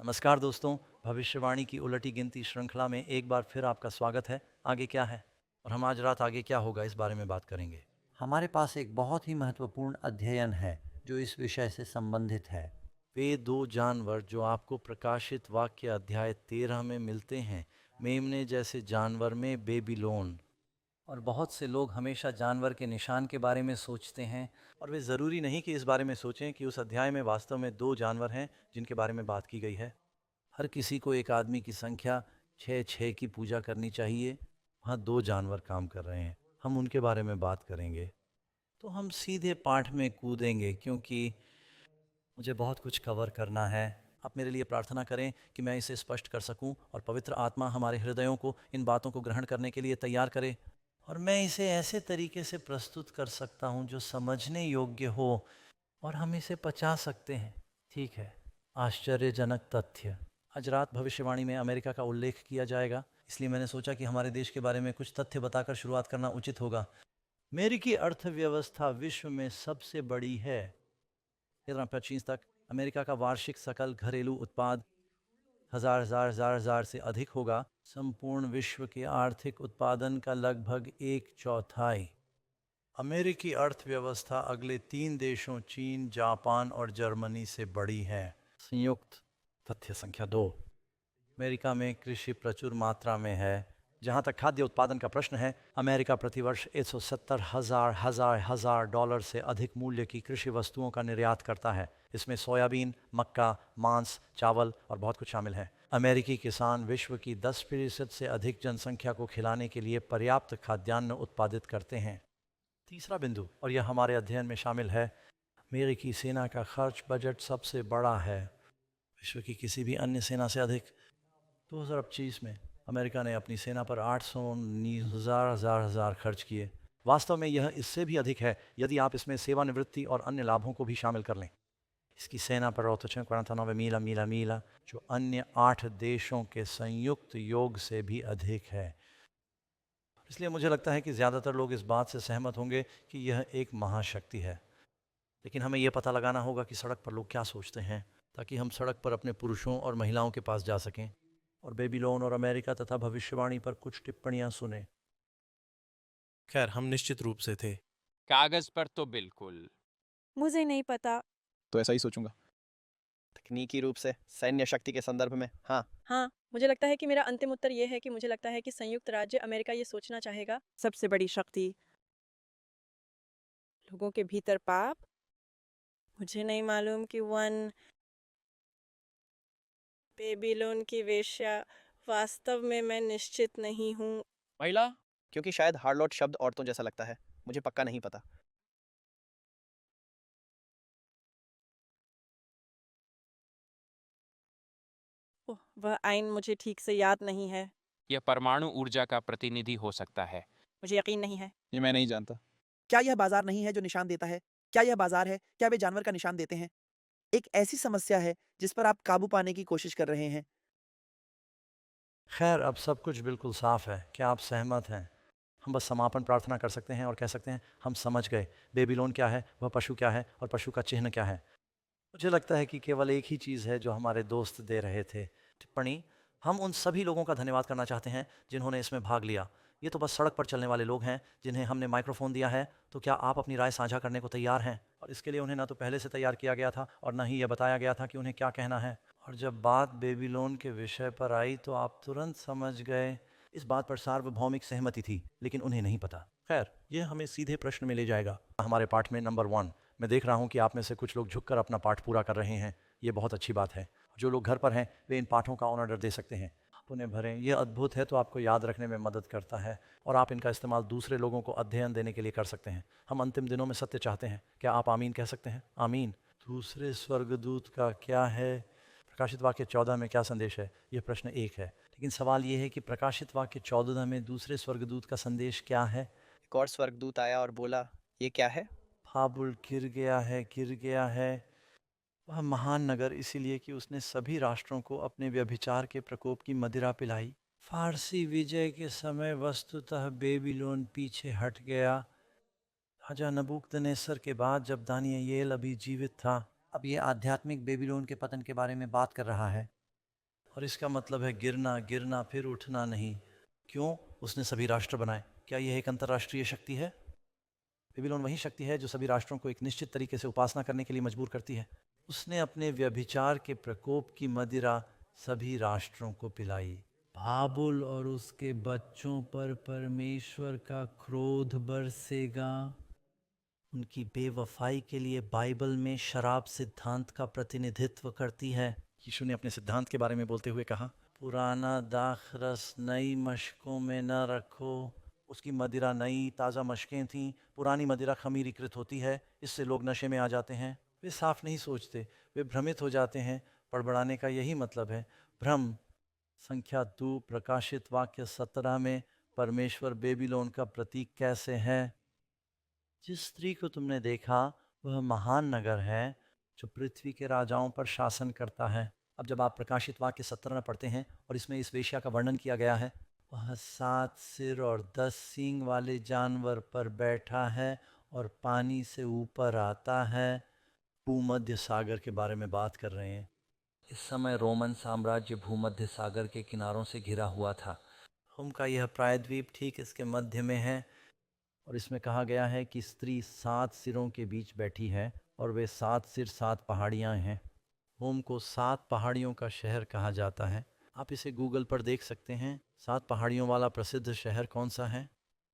नमस्कार दोस्तों, भविष्यवाणी की उलटी गिनती श्रृंखला में एक बार फिर आपका स्वागत है। आगे क्या है और हम आज रात आगे क्या होगा इस बारे में बात करेंगे। हमारे पास एक बहुत ही महत्वपूर्ण अध्ययन है जो इस विषय से संबंधित है। वे दो जानवर जो आपको प्रकाशित वाक्य अध्याय 13 में मिलते हैं, मेमने जैसे जानवर में बेबीलोन। और बहुत से लोग हमेशा जानवर के निशान के बारे में सोचते हैं। और वे ज़रूरी नहीं कि इस बारे में सोचें कि उस अध्याय में वास्तव में दो जानवर हैं जिनके बारे में बात की गई है। हर किसी को एक आदमी की संख्या 6 की पूजा करनी चाहिए। वहाँ दो जानवर काम कर रहे हैं, हम उनके बारे में बात करेंगे। तो हम सीधे पाठ में कूदेंगे क्योंकि मुझे बहुत कुछ कवर करना है। आप मेरे लिए प्रार्थना करें कि मैं इसे स्पष्ट कर सकूं और पवित्र आत्मा हमारे हृदयों को इन बातों को ग्रहण करने के लिए तैयार करे। और मैं इसे ऐसे तरीके से प्रस्तुत कर सकता हूँ जो समझने योग्य हो और हम इसे पचा सकते हैं। ठीक है। आश्चर्यजनक तथ्य। आज रात भविष्यवाणी में अमेरिका का उल्लेख किया जाएगा, इसलिए मैंने सोचा कि हमारे देश के बारे में कुछ तथ्य बताकर शुरुआत करना उचित होगा। अमेरिकी अर्थव्यवस्था विश्व में सबसे बड़ी है। 2025 तक अमेरिका का वार्षिक सकल घरेलू उत्पाद हजार से अधिक होगा। संपूर्ण विश्व के आर्थिक उत्पादन का लगभग 1/4। अमेरिकी अर्थव्यवस्था अगले 3 देशों चीन, जापान और जर्मनी से बड़ी है। संयुक्त तथ्य संख्या 2, अमेरिका में कृषि प्रचुर मात्रा में है। जहाँ तक खाद्य उत्पादन का प्रश्न है, अमेरिका प्रतिवर्ष 170 हजार डॉलर से अधिक मूल्य की कृषि वस्तुओं का निर्यात करता है। इसमें सोयाबीन, मक्का, मांस, चावल और बहुत कुछ शामिल है। अमेरिकी किसान विश्व की 10% से अधिक जनसंख्या को खिलाने के लिए पर्याप्त खाद्यान्न उत्पादित करते हैं। तीसरा बिंदु, और यह हमारे अध्ययन में शामिल है, अमेरिकी सेना का खर्च बजट सबसे बड़ा है, विश्व की किसी भी अन्य सेना से अधिक। 2025 में अमेरिका ने अपनी सेना पर 819,000 खर्च किए। वास्तव में यह इससे भी अधिक है यदि आप इसमें सेवानिवृत्ति और अन्य लाभों को भी शामिल कर लें। इसकी सेना पर 849 मीला, जो अन्य 8 देशों के संयुक्त योग से भी अधिक है। इसलिए मुझे लगता है कि ज़्यादातर लोग इस बात से सहमत होंगे कि यह एक महाशक्ति है। लेकिन हमें यह पता लगाना होगा कि सड़क पर लोग क्या सोचते हैं, ताकि हम सड़क पर अपने पुरुषों और महिलाओं के पास जा सकें और बेबीलोन और अमेरिका तथा भविष्यवाणी पर कुछ टिप्पणियां सुने। खैर, हम निश्चित रूप से थे। कागज पर तो बिल्कुल। मुझे नहीं पता। तो ऐसा ही सोचूंगा। तकनीकी रूप से सैन्य शक्ति के संदर्भ में हाँ, मुझे लगता है कि मेरा अंतिम उत्तर ये है कि मुझे लगता है कि संयुक्त राज्य अमेरिका ये सोचना चाहेगा सबसे बड़ी शक्ति। लोगों के भीतर पाप। मुझे नहीं मालूम कि बेबीलोन की वेश्या। वास्तव में मैं निश्चित नहीं हूँ। महिला। क्योंकि शायद हार्लोट शब्द औरतों जैसा लगता है, मुझे पक्का नहीं पता। वह आइन मुझे ठीक से याद नहीं है। यह परमाणु ऊर्जा का प्रतिनिधि हो सकता है। मुझे यकीन नहीं है। ये मैं नहीं जानता। क्या यह बाजार नहीं है जो निशान देता है? क्या यह बाजार है? क्या वे जानवर का निशान देते हैं? एक ऐसी समस्या है जिस पर आप काबू पाने की कोशिश कर रहे हैं। खैर, अब सब कुछ बिल्कुल साफ है। क्या आप सहमत हैं? हम बस समापन प्रार्थना कर सकते हैं और कह सकते हैं, हम समझ गए बेबीलोन क्या है, वह पशु क्या है और पशु का चिन्ह क्या है। मुझे लगता है कि केवल एक ही चीज़ है जो हमारे दोस्त दे रहे थे। टिप्पणी, हम उन सभी लोगों का धन्यवाद करना चाहते हैं जिन्होंने इसमें भाग लिया। ये तो बस सड़क पर चलने वाले लोग हैं जिन्हें हमने माइक्रोफोन दिया है। तो क्या आप अपनी राय साझा करने को तैयार हैं? और इसके लिए उन्हें ना तो पहले से तैयार किया गया था और ना ही यह बताया गया था कि उन्हें क्या कहना है। और जब बात बेबीलोन के विषय पर आई तो आप तुरंत समझ गए। इस बात पर सार्वभौमिक सहमति थी, लेकिन उन्हें नहीं पता। खैर, यह हमें सीधे प्रश्न में ले जाएगा। हमारे पाठ में नंबर 1, मैं देख रहा हूँ कि आप में से कुछ लोग झुककर अपना पाठ पूरा कर रहे हैं। ये बहुत अच्छी बात है। जो लोग घर पर हैं वे इन पाठों का ऑनर दे सकते हैं। आप उन्हें भरें। यह अद्भुत है, तो आपको याद रखने में मदद करता है और आप इनका इस्तेमाल दूसरे लोगों को अध्ययन देने के लिए कर सकते हैं। हम अंतिम दिनों में सत्य चाहते हैं। क्या आप आमीन कह सकते हैं? आमीन। दूसरे स्वर्गदूत का क्या है? प्रकाशित वाक्य 14 में क्या संदेश है? यह प्रश्न 1 है। लेकिन सवाल यह है कि प्रकाशित वाक्य 14 में दूसरे स्वर्गदूत का संदेश क्या है? एक और स्वर्गदूत आया और बोला, ये क्या है? फाबुल गिर गया है। वह महान नगर इसीलिए कि उसने सभी राष्ट्रों को अपने व्यभिचार के प्रकोप की मदिरा पिलाई। फारसी विजय के समय वस्तुतः बेबीलोन पीछे हट गया। राजा नबूकदनेस्सर के बाद जब दानियेल अभी जीवित था। अब ये आध्यात्मिक बेबीलोन के पतन के बारे में बात कर रहा है। और इसका मतलब है गिरना गिरना फिर उठना नहीं। क्यों? उसने सभी राष्ट्र बनाए। क्या यह एक अंतर्राष्ट्रीय शक्ति है? बेबीलोन वही शक्ति है जो सभी राष्ट्रों को एक निश्चित तरीके से उपासना करने के लिए मजबूर करती है। उसने अपने व्यभिचार के प्रकोप की मदिरा सभी राष्ट्रों को पिलाई। बाबुल और उसके बच्चों पर परमेश्वर का क्रोध बरसेगा। उनकी बेवफाई के लिए बाइबल में शराब सिद्धांत का प्रतिनिधित्व करती है। यीशु ने अपने सिद्धांत के बारे में बोलते हुए कहा, पुराना दाखरस नई मशकों में न रखो। उसकी मदिरा नई ताज़ा मशकें थीं। पुरानी मदिरा खमीरीकृत होती है, इससे लोग नशे में आ जाते हैं। वे साफ नहीं सोचते, वे भ्रमित हो जाते हैं। बड़बड़ाने का यही मतलब है, भ्रम। संख्या 2 प्रकाशित वाक्य 17 में परमेश्वर बेबीलोन का प्रतीक कैसे है? जिस स्त्री को तुमने देखा वह महान नगर है जो पृथ्वी के राजाओं पर शासन करता है। अब जब आप प्रकाशित वाक्य 17 पढ़ते हैं और इसमें इस वेश्या का वर्णन किया गया है, वह 7 सिर और 10 सींग वाले जानवर पर बैठा है और पानी से ऊपर आता है। भूमध्य सागर के बारे में बात कर रहे हैं। इस समय रोमन साम्राज्य भूमध्य सागर के किनारों से घिरा हुआ था। रोम का यह प्रायद्वीप ठीक इसके मध्य में है और इसमें कहा गया है कि स्त्री 7 सिरों के बीच बैठी है और वे 7 सिर 7 पहाड़ियाँ हैं। रोम को 7 पहाड़ियों का शहर कहा जाता है। आप इसे गूगल पर देख सकते हैं। 7 पहाड़ियों वाला प्रसिद्ध शहर कौन सा है?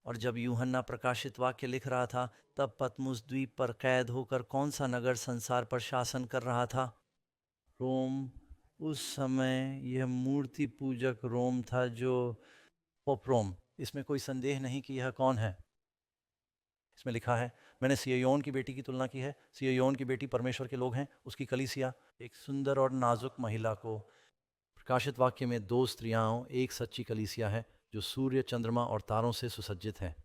और जब यूहन्ना प्रकाशित वाक्य लिख रहा था तब पतमुस द्वीप पर कैद होकर कौन सा नगर संसार पर शासन कर रहा था? रोम। उस समय यह मूर्ति पूजक रोम था, जो पोप रोम। इसमें कोई संदेह नहीं कि यह कौन है। इसमें लिखा है, मैंने सिय्योन की बेटी की तुलना की है। सिय्योन की बेटी परमेश्वर के लोग हैं। उसकी कलीसिया एक सुंदर और नाजुक महिला को। प्रकाशित वाक्य में 2 स्त्रियां एक सच्ची कलीसिया है जो सूर्य, चंद्रमा और तारों से सुसज्जित है।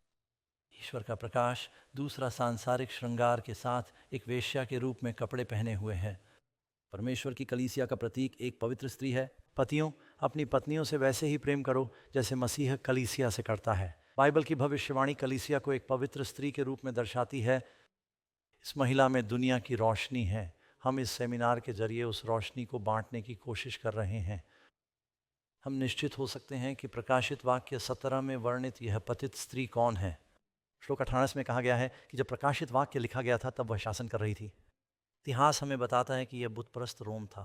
ईश्वर का प्रकाश दूसरा सांसारिक श्रृंगार के साथ एक वेश्या के रूप में कपड़े पहने हुए है। परमेश्वर की कलीसिया का प्रतीक एक पवित्र स्त्री है। पतियों, अपनी पत्नियों से वैसे ही प्रेम करो जैसे मसीह कलीसिया से करता है। बाइबल की भविष्यवाणी कलीसिया को एक पवित्र स्त्री के रूप में दर्शाती है। इस महिला में दुनिया की रोशनी है। हम इस सेमिनार के जरिए उस रोशनी को बांटने की कोशिश कर रहे हैं। हम निश्चित हो सकते हैं कि प्रकाशित वाक्य 17 में वर्णित यह पतित स्त्री कौन है। श्लोक 18 में कहा गया है कि जब प्रकाशित वाक्य लिखा गया था तब वह शासन कर रही थी। इतिहास हमें बताता है कि यह बुतपरस्त रोम था।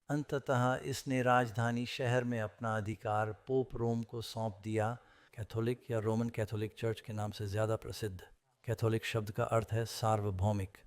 अंततः इसने राजधानी शहर में अपना अधिकार पोप रोम को सौंप दिया। कैथोलिक या रोमन कैथोलिक चर्च के नाम से ज़्यादा प्रसिद्ध। कैथोलिक शब्द का अर्थ है सार्वभौमिक।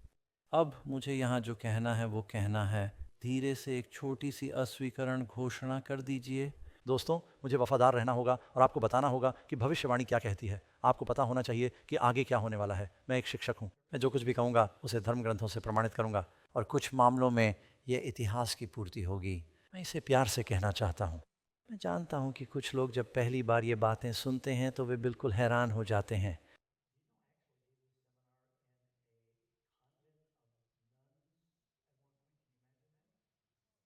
अब मुझे यहाँ जो कहना है वो कहना है। धीरे से एक छोटी सी अस्वीकरण घोषणा कर दीजिए। दोस्तों, मुझे वफादार रहना होगा और आपको बताना होगा कि भविष्यवाणी क्या कहती है। आपको पता होना चाहिए कि आगे क्या होने वाला है। मैं एक शिक्षक हूँ। मैं जो कुछ भी कहूँगा उसे धर्म ग्रंथों से प्रमाणित करूँगा और कुछ मामलों में यह इतिहास की पूर्ति होगी। मैं इसे प्यार से कहना चाहता हूँ। मैं जानता हूँ कि कुछ लोग जब पहली बार ये बातें सुनते हैं तो वे बिल्कुल हैरान हो जाते हैं।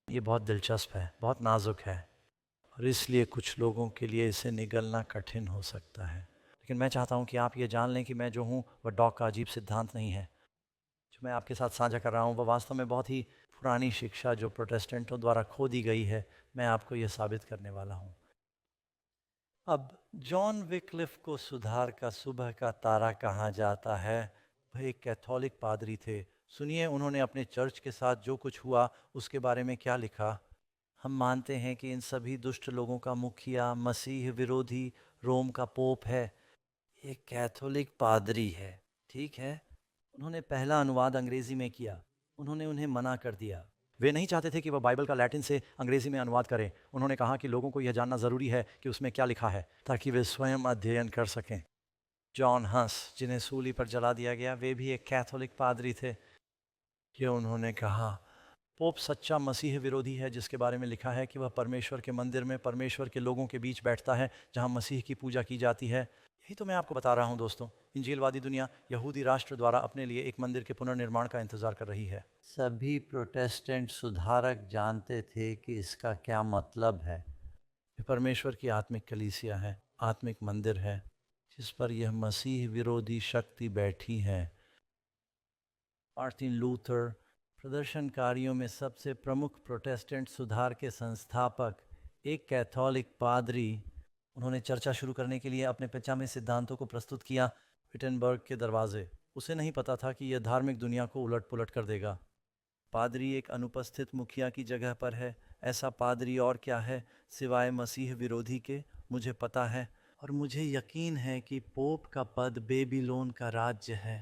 ये बहुत दिलचस्प है, बहुत नाजुक है और इसलिए कुछ लोगों के लिए इसे निगलना कठिन हो सकता है। लेकिन मैं चाहता हूँ कि आप ये जान लें कि मैं जो हूँ वह डॉग का अजीब सिद्धांत नहीं है। जो मैं आपके साथ साझा कर रहा हूँ वह वास्तव में बहुत ही पुरानी शिक्षा जो प्रोटेस्टेंटों द्वारा खो दी गई है। मैं आपको यह साबित करने वाला हूँ। अब जॉन विक्लिफ को सुधार का सुबह का तारा कहा जाता है। वह एक कैथोलिक पादरी थे। सुनिए उन्होंने अपने चर्च के साथ जो कुछ हुआ उसके बारे में क्या लिखा। हम मानते हैं कि इन सभी दुष्ट लोगों का मुखिया मसीह विरोधी रोम का पोप है। एक कैथोलिक पादरी है, ठीक है। उन्होंने पहला अनुवाद अंग्रेजी में किया। उन्होंने उन्हें मना कर दिया। वे नहीं चाहते थे कि वह बाइबल का लैटिन से अंग्रेजी में अनुवाद करें। उन्होंने कहा कि लोगों को यह जानना ज़रूरी है कि उसमें क्या लिखा है ताकि वे स्वयं अध्ययन कर सकें। जॉन हंस, जिन्हें सूली पर जला दिया गया, वे भी एक कैथोलिक पादरी थे। कि उन्होंने कहा पोप सच्चा मसीह विरोधी है जिसके बारे में लिखा है कि वह परमेश्वर के मंदिर में परमेश्वर के लोगों के बीच बैठता है जहां मसीह की पूजा की जाती है। यही तो मैं आपको बता रहा हूं दोस्तों। इंजीलवादी दुनिया यहूदी राष्ट्र द्वारा अपने लिए एक मंदिर के पुनर्निर्माण का इंतजार कर रही है। सभी प्रोटेस्टेंट सुधारक जानते थे कि इसका क्या मतलब है। ये परमेश्वर की आत्मिक कलीसिया है, आत्मिक मंदिर है जिस पर यह मसीह विरोधी शक्ति बैठी है। मार्टिन लूथर, प्रदर्शनकारियों में सबसे प्रमुख प्रोटेस्टेंट सुधार के संस्थापक, एक कैथोलिक पादरी, उन्होंने चर्चा शुरू करने के लिए अपने 50वें सिद्धांतों को प्रस्तुत किया विटेनबर्ग के दरवाजे। उसे नहीं पता था कि यह धार्मिक दुनिया को उलट-पुलट कर देगा। पादरी एक अनुपस्थित मुखिया की जगह पर है। ऐसा पादरी और क्या है सिवाय मसीह विरोधी के? मुझे पता है और मुझे यकीन है कि पोप का पद बेबीलोन का राज्य है।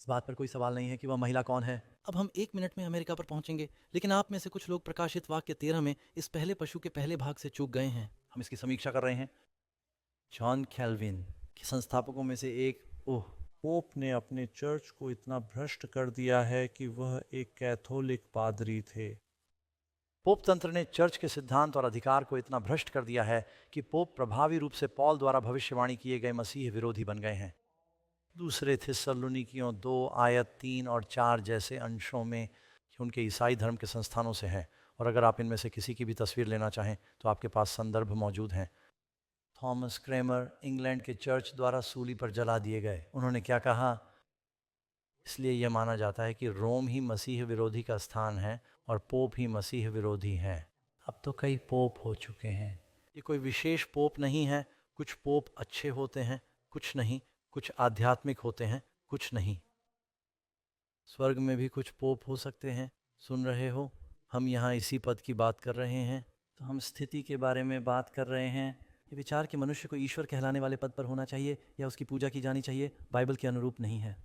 इस बात पर कोई सवाल नहीं है कि वह महिला कौन है। अब हम 1 मिनट में अमेरिका पर पहुंचेंगे, लेकिन आप में से कुछ लोग प्रकाशित वाक्य 13 में इस पहले पशु के पहले भाग से चूक गए हैं। हम इसकी समीक्षा कर रहे हैं। जॉन कैल्विन के संस्थापकों में से एक, पोप ने अपने चर्च को इतना भ्रष्ट कर दिया है कि वह एक कैथोलिक पादरी थे। पोप तंत्र ने चर्च के सिद्धांत और अधिकार को इतना भ्रष्ट कर दिया है कि पोप प्रभावी रूप से पॉल द्वारा भविष्यवाणी किए गए मसीह विरोधी बन गए हैं। दूसरे थिस्सलुनीकियों 2 आयत 3 और 4 जैसे अंशों में उनके ईसाई धर्म के संस्थानों से हैं, और अगर आप इनमें से किसी की भी तस्वीर लेना चाहें तो आपके पास संदर्भ मौजूद हैं। थॉमस क्रेमर इंग्लैंड के चर्च द्वारा सूली पर जला दिए गए। उन्होंने क्या कहा? इसलिए यह माना जाता है कि रोम ही मसीह विरोधी का स्थान है और पोप ही मसीह विरोधी हैं। अब तो कई पोप हो चुके हैं। ये कोई विशेष पोप नहीं है। कुछ पोप अच्छे होते हैं, कुछ नहीं। कुछ आध्यात्मिक होते हैं, कुछ नहीं। स्वर्ग में भी कुछ पोप हो सकते हैं। सुन रहे हो, हम यहाँ इसी पद की बात कर रहे हैं। तो हम स्थिति के बारे में बात कर रहे हैं। ये विचार कि मनुष्य को ईश्वर कहलाने वाले पद पर होना चाहिए या उसकी पूजा की जानी चाहिए, बाइबल के अनुरूप नहीं है।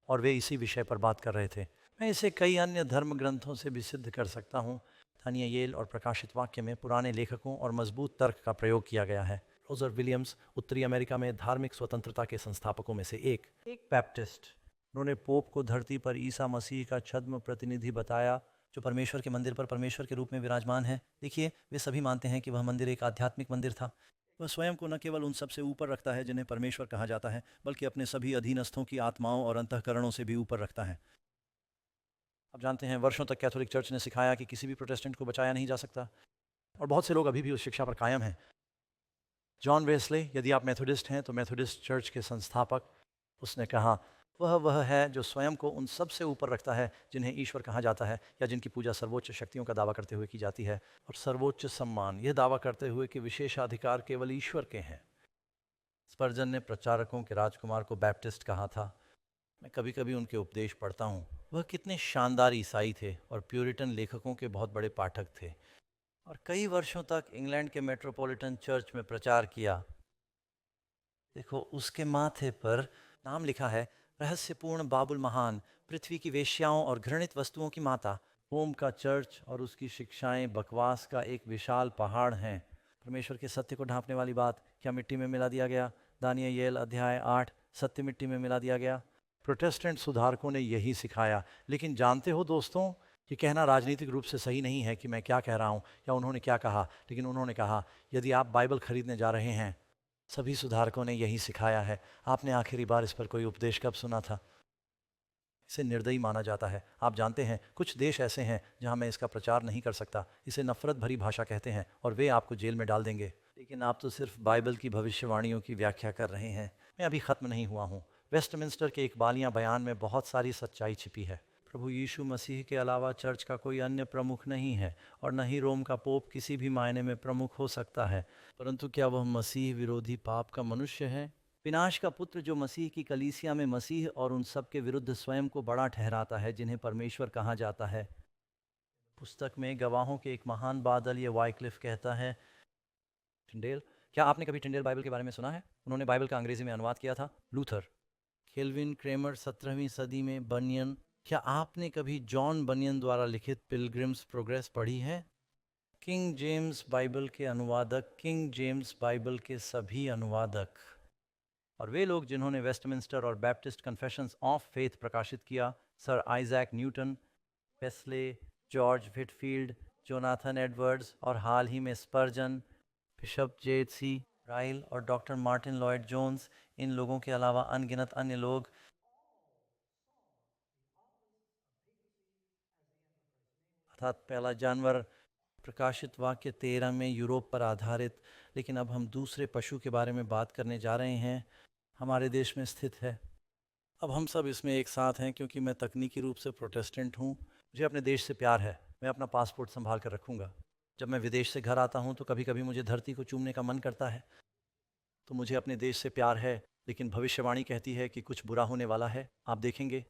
और वे इसी विषय पर बात कर रहे थे। मैं इसे कई अन्य धर्म ग्रंथों से भी सिद्ध कर सकता हूँ। दानियेल और प्रकाशित वाक्य में पुराने लेखकों और मजबूत तर्क का प्रयोग किया गया है। रोजर विलियम्स उत्तरी अमेरिका में धार्मिक स्वतंत्रता के संस्थापकों में से एक बैप्टिस्ट, उन्होंने पोप को धरती पर ईसा मसीह का छद्म प्रतिनिधि बताया, जो परमेश्वर के मंदिर पर परमेश्वर के रूप में विराजमान है। देखिए, वे सभी मानते हैं कि वह मंदिर एक आध्यात्मिक मंदिर था। वह स्वयं को न केवल उन सब से ऊपर रखता है जिन्हें परमेश्वर कहा जाता है, बल्कि अपने सभी अधीनस्थों की आत्माओं और अंतःकरणों से भी ऊपर रखता है। आप जानते हैं, वर्षों तक कैथोलिक चर्च ने सिखाया कि किसी भी प्रोटेस्टेंट को बचाया नहीं जा सकता, और बहुत से लोग अभी भी उस शिक्षा पर कायम हैं। जॉन वेस्ले, यदि आप मेथोडिस्ट हैं तो मेथोडिस्ट चर्च के संस्थापक, उसने कहा वह है जो स्वयं को उन सब से ऊपर रखता है जिन्हें ईश्वर कहा जाता है या जिनकी पूजा सर्वोच्च शक्तियों का दावा करते हुए की जाती है, और सर्वोच्च सम्मान यह दावा करते हुए कि विशेषाधिकार केवल ईश्वर के हैं। स्पर्जन ने प्रचारकों के राजकुमार को बैप्टिस्ट कहा था। मैं कभी कभी उनके उपदेश पढ़ता हूँ। वह कितने शानदार ईसाई थे और प्यूरिटन लेखकों के बहुत बड़े पाठक थे, और कई वर्षों तक इंग्लैंड के मेट्रोपॉलिटन चर्च में प्रचार किया। देखो, उसके माथे पर नाम लिखा है, रहस्यपूर्ण बाबुल महान, पृथ्वी की वेश्याओं और घृणित वस्तुओं की माता। रोम का चर्च और उसकी शिक्षाएं बकवास का एक विशाल पहाड़ हैं। परमेश्वर के सत्य को ढांपने वाली बात क्या मिट्टी में मिला दिया गया? दानियेल अध्याय 8, सत्य मिट्टी में मिला दिया गया। प्रोटेस्टेंट सुधारकों ने यही सिखाया। लेकिन जानते हो दोस्तों, ये कहना राजनीतिक रूप से सही नहीं है कि मैं क्या कह रहा हूँ या उन्होंने क्या कहा, लेकिन उन्होंने कहा यदि आप बाइबल खरीदने जा रहे हैं, सभी सुधारकों ने यही सिखाया है। आपने आखिरी बार इस पर कोई उपदेश कब सुना था? इसे निर्दयी माना जाता है। आप जानते हैं, कुछ देश ऐसे हैं जहां मैं इसका प्रचार नहीं कर सकता। इसे नफरत भरी भाषा कहते हैं और वे आपको जेल में डाल देंगे। लेकिन आप तो सिर्फ बाइबल की भविष्यवाणियों की व्याख्या कर रहे हैं। मैं अभी ख़त्म नहीं हुआ हूँ। वेस्टमिंस्टर के इकबालियाँ बयान में बहुत सारी सच्चाई छिपी है। प्रभु यीशु मसीह के अलावा चर्च का कोई अन्य प्रमुख नहीं है, और न ही रोम का पोप किसी भी मायने में प्रमुख हो सकता है। परंतु क्या वह मसीह विरोधी पाप का मनुष्य है? विनाश का पुत्र जो मसीह की कलीसिया में मसीह और उन सब के विरुद्ध स्वयं को बड़ा ठहराता है जिन्हें परमेश्वर कहा जाता है। पुस्तक में गवाहों के एक महान बादल, ये वाइक्लिफ कहता है। टिंडेल, क्या आपने कभी टिंडेल बाइबल के बारे में सुना है? उन्होंने बाइबल का अंग्रेजी में अनुवाद किया था। लूथर, केल्विन, क्रेमर 17वीं सदी में, बनियन। क्या आपने कभी जॉन बनियन द्वारा लिखित पिलग्रिम्स प्रोग्रेस पढ़ी है? किंग जेम्स बाइबल के अनुवादक, किंग जेम्स बाइबल के सभी अनुवादक, और वे लोग जिन्होंने वेस्टमिंस्टर और बैप्टिस्ट कन्फेशंस ऑफ फेथ प्रकाशित किया, sir Isaac Newton, Wesley, George Whitefield, Jonathan Edwards, और हाल ही में स्पर्जन, बिशप जे.सी. राइल और डॉक्टर मार्टिन लॉयड जोन्स। इन लोगों के अलावा अनगिनत अन्य लोग अर्थात पहला जानवर प्रकाशित वाक्य 13 में यूरोप पर आधारित। लेकिन अब हम दूसरे पशु के बारे में बात करने जा रहे हैं, हमारे देश में स्थित है। अब हम सब इसमें एक साथ हैं क्योंकि मैं तकनीकी रूप से प्रोटेस्टेंट हूँ। मुझे अपने देश से प्यार है। मैं अपना पासपोर्ट संभाल कर रखूँगा। जब मैं विदेश से घर आता हूँ तो कभी कभी मुझे धरती को चूमने का मन करता है। तो मुझे अपने देश से प्यार है, लेकिन भविष्यवाणी कहती है कि कुछ बुरा होने वाला है। आप देखेंगे।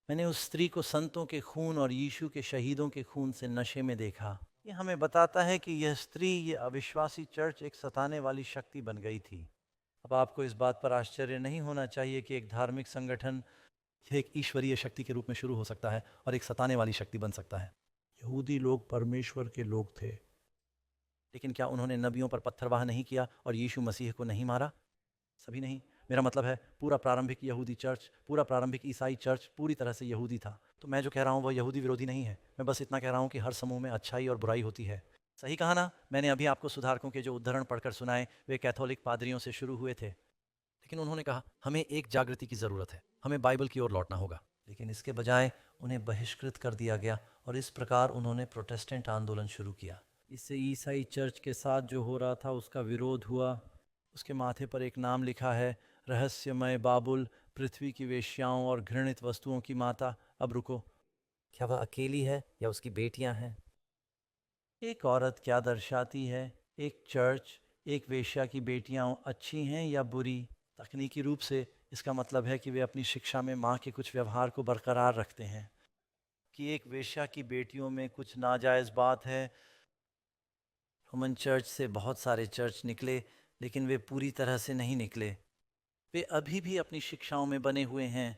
मैंने उस स्त्री को संतों के खून और यीशु के शहीदों के खून से नशे में देखा। ये हमें बताता है कि यह स्त्री, ये अविश्वासी चर्च एक सताने वाली शक्ति बन गई थी। अब आपको इस बात पर आश्चर्य नहीं होना चाहिए कि एक धार्मिक संगठन एक ईश्वरीय शक्ति के रूप में शुरू हो सकता है और एक सताने वाली शक्ति बन सकता है। यहूदी लोग परमेश्वर के लोग थे। लेकिन क्या उन्होंने नबियों पर पत्थरवाह नहीं किया और यीशु मसीह को नहीं मारा? सभी नहीं। मेरा मतलब है पूरा प्रारंभिक यहूदी चर्च, पूरा प्रारंभिक ईसाई चर्च पूरी तरह से यहूदी था। तो मैं जो कह रहा हूँ वह यहूदी विरोधी नहीं है। मैं बस इतना कह रहा हूँ कि हर समूह में अच्छाई और बुराई होती है। सही कहा ना? मैंने अभी आपको सुधारकों के जो उद्धरण पढ़कर सुनाए वे कैथोलिक पादरियों से शुरू हुए थे। लेकिन उन्होंने कहा हमें एक जागृति की ज़रूरत है, हमें बाइबल की ओर लौटना होगा। लेकिन इसके बजाय उन्हें बहिष्कृत कर दिया गया और इस प्रकार उन्होंने प्रोटेस्टेंट आंदोलन शुरू किया। इससे ईसाई चर्च के साथ जो हो रहा था उसका विरोध हुआ। उसके माथे पर एक नाम लिखा है, रहस्यमय बाबुल, पृथ्वी की वेश्याओं और घृणित वस्तुओं की माता। अब रुको, क्या वह अकेली है या उसकी बेटियां हैं? एक औरत क्या दर्शाती है? एक चर्च, एक वेश्या की बेटियां अच्छी हैं या बुरी? तकनीकी रूप से इसका मतलब है कि वे अपनी शिक्षा में माँ के कुछ व्यवहार को बरकरार रखते हैं कि एक वेश्या की बेटियों में कुछ नाजायज़ बात है। रोमन चर्च से बहुत सारे चर्च निकले, लेकिन वे पूरी तरह से नहीं निकले। वे अभी भी अपनी शिक्षाओं में बने हुए हैं।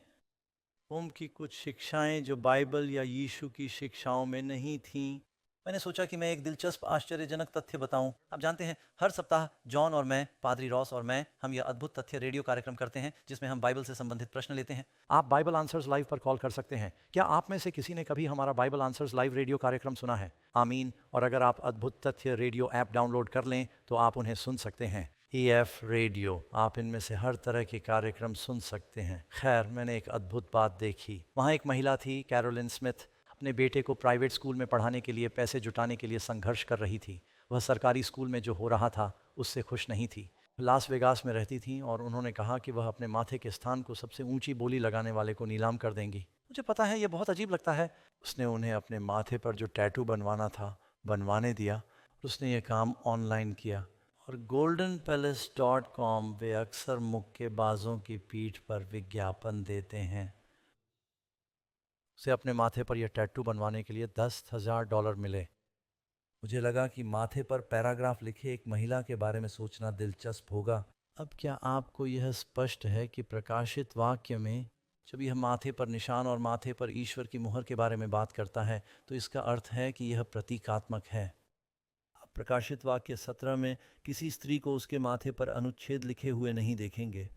रोम की कुछ शिक्षाएं जो बाइबल या यीशु की शिक्षाओं में नहीं थीं। मैंने सोचा कि मैं एक दिलचस्प आश्चर्यजनक तथ्य बताऊं। आप जानते हैं, हर सप्ताह जॉन और मैं, पादरी रॉस और मैं, हम यह अद्भुत तथ्य रेडियो कार्यक्रम करते हैं जिसमें हम बाइबल से संबंधित प्रश्न लेते हैं। आप बाइबल आंसर्स लाइव पर कॉल कर सकते हैं। क्या आप में से किसी ने कभी हमारा बाइबल आंसर्स लाइव रेडियो कार्यक्रम सुना है? आमीन। और अगर आप अद्भुत तथ्य रेडियो ऐप डाउनलोड कर लें तो आप उन्हें सुन सकते हैं। EF रेडियो, आप इनमें से हर तरह के कार्यक्रम सुन सकते हैं। खैर, मैंने एक अद्भुत बात देखी। वहाँ एक महिला थी, कैरोलिन स्मिथ, अपने बेटे को प्राइवेट स्कूल में पढ़ाने के लिए पैसे जुटाने के लिए संघर्ष कर रही थी। वह सरकारी स्कूल में जो हो रहा था उससे खुश नहीं थी। लास वेगास में रहती थी और उन्होंने कहा कि वह अपने माथे के स्थान को सबसे ऊंची बोली लगाने वाले को नीलाम कर देंगी। मुझे पता है यह बहुत अजीब लगता है। उसने उन्हें अपने माथे पर जो टैटू बनवाना था बनवाने दिया। उसने ये काम ऑनलाइन किया और goldenpalace.com वे अक्सर मुक्केबाजों की पीठ पर विज्ञापन देते हैं। उसे अपने माथे पर यह टैटू बनवाने के लिए $10,000 मिले। मुझे लगा कि माथे पर पैराग्राफ लिखे एक महिला के बारे में सोचना दिलचस्प होगा। अब क्या आपको यह स्पष्ट है कि प्रकाशित वाक्य में जब यह माथे पर निशान और माथे पर ईश्वर की मुहर के बारे में बात करता है तो इसका अर्थ है कि यह प्रतीकात्मक है। आप प्रकाशित वाक्य 17 में किसी स्त्री को उसके माथे पर अनुच्छेद लिखे हुए नहीं देखेंगे।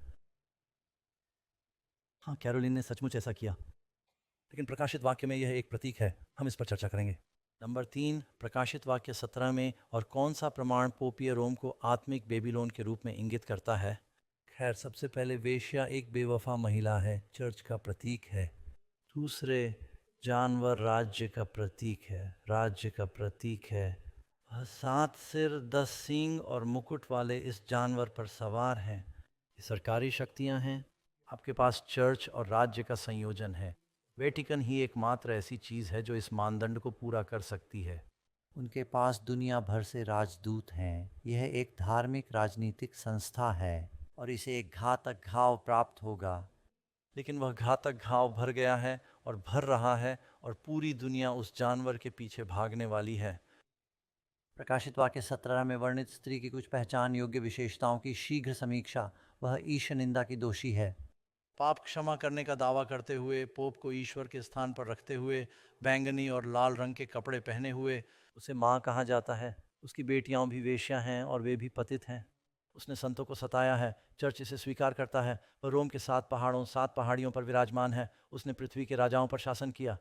हाँ, कैरोलिन ने सचमुच ऐसा किया, लेकिन प्रकाशित वाक्य में यह एक प्रतीक है। हम इस पर चर्चा करेंगे। नंबर 3, प्रकाशित वाक्य 17 में और कौन सा प्रमाण पोपीय रोम को आत्मिक बेबीलोन के रूप में इंगित करता है? खैर, सबसे पहले वेश्या एक बेवफा महिला है, चर्च का प्रतीक है। दूसरे, जानवर राज्य का प्रतीक है, राज्य का प्रतीक है। वह 7 सिर 10 सींग और मुकुट वाले इस जानवर पर सवार हैं। ये सरकारी शक्तियां हैं। आपके पास चर्च और राज्य का संयोजन है। वेटिकन ही एकमात्र ऐसी चीज़ है जो इस मानदंड को पूरा कर सकती है। उनके पास दुनिया भर से राजदूत हैं। यह एक धार्मिक राजनीतिक संस्था है और इसे एक घातक घाव प्राप्त होगा। लेकिन वह घातक घाव भर गया है और भर रहा है और पूरी दुनिया उस जानवर के पीछे भागने वाली है। प्रकाशित वाक्य 17 में वर्णित स्त्री की कुछ पहचान योग्य विशेषताओं की शीघ्र समीक्षा। वह ईश निंदा की दोषी है। पाप क्षमा करने का दावा करते हुए, पोप को ईश्वर के स्थान पर रखते हुए, बैंगनी और लाल रंग के कपड़े पहने हुए उसे माँ कहा जाता है। उसकी बेटियां भी वेश्या हैं और वे भी पतित हैं। उसने संतों को सताया है। चर्च इसे स्वीकार करता है। वह रोम के 7 पहाड़ियों पर विराजमान है। उसने पृथ्वी के राजाओं पर शासन किया।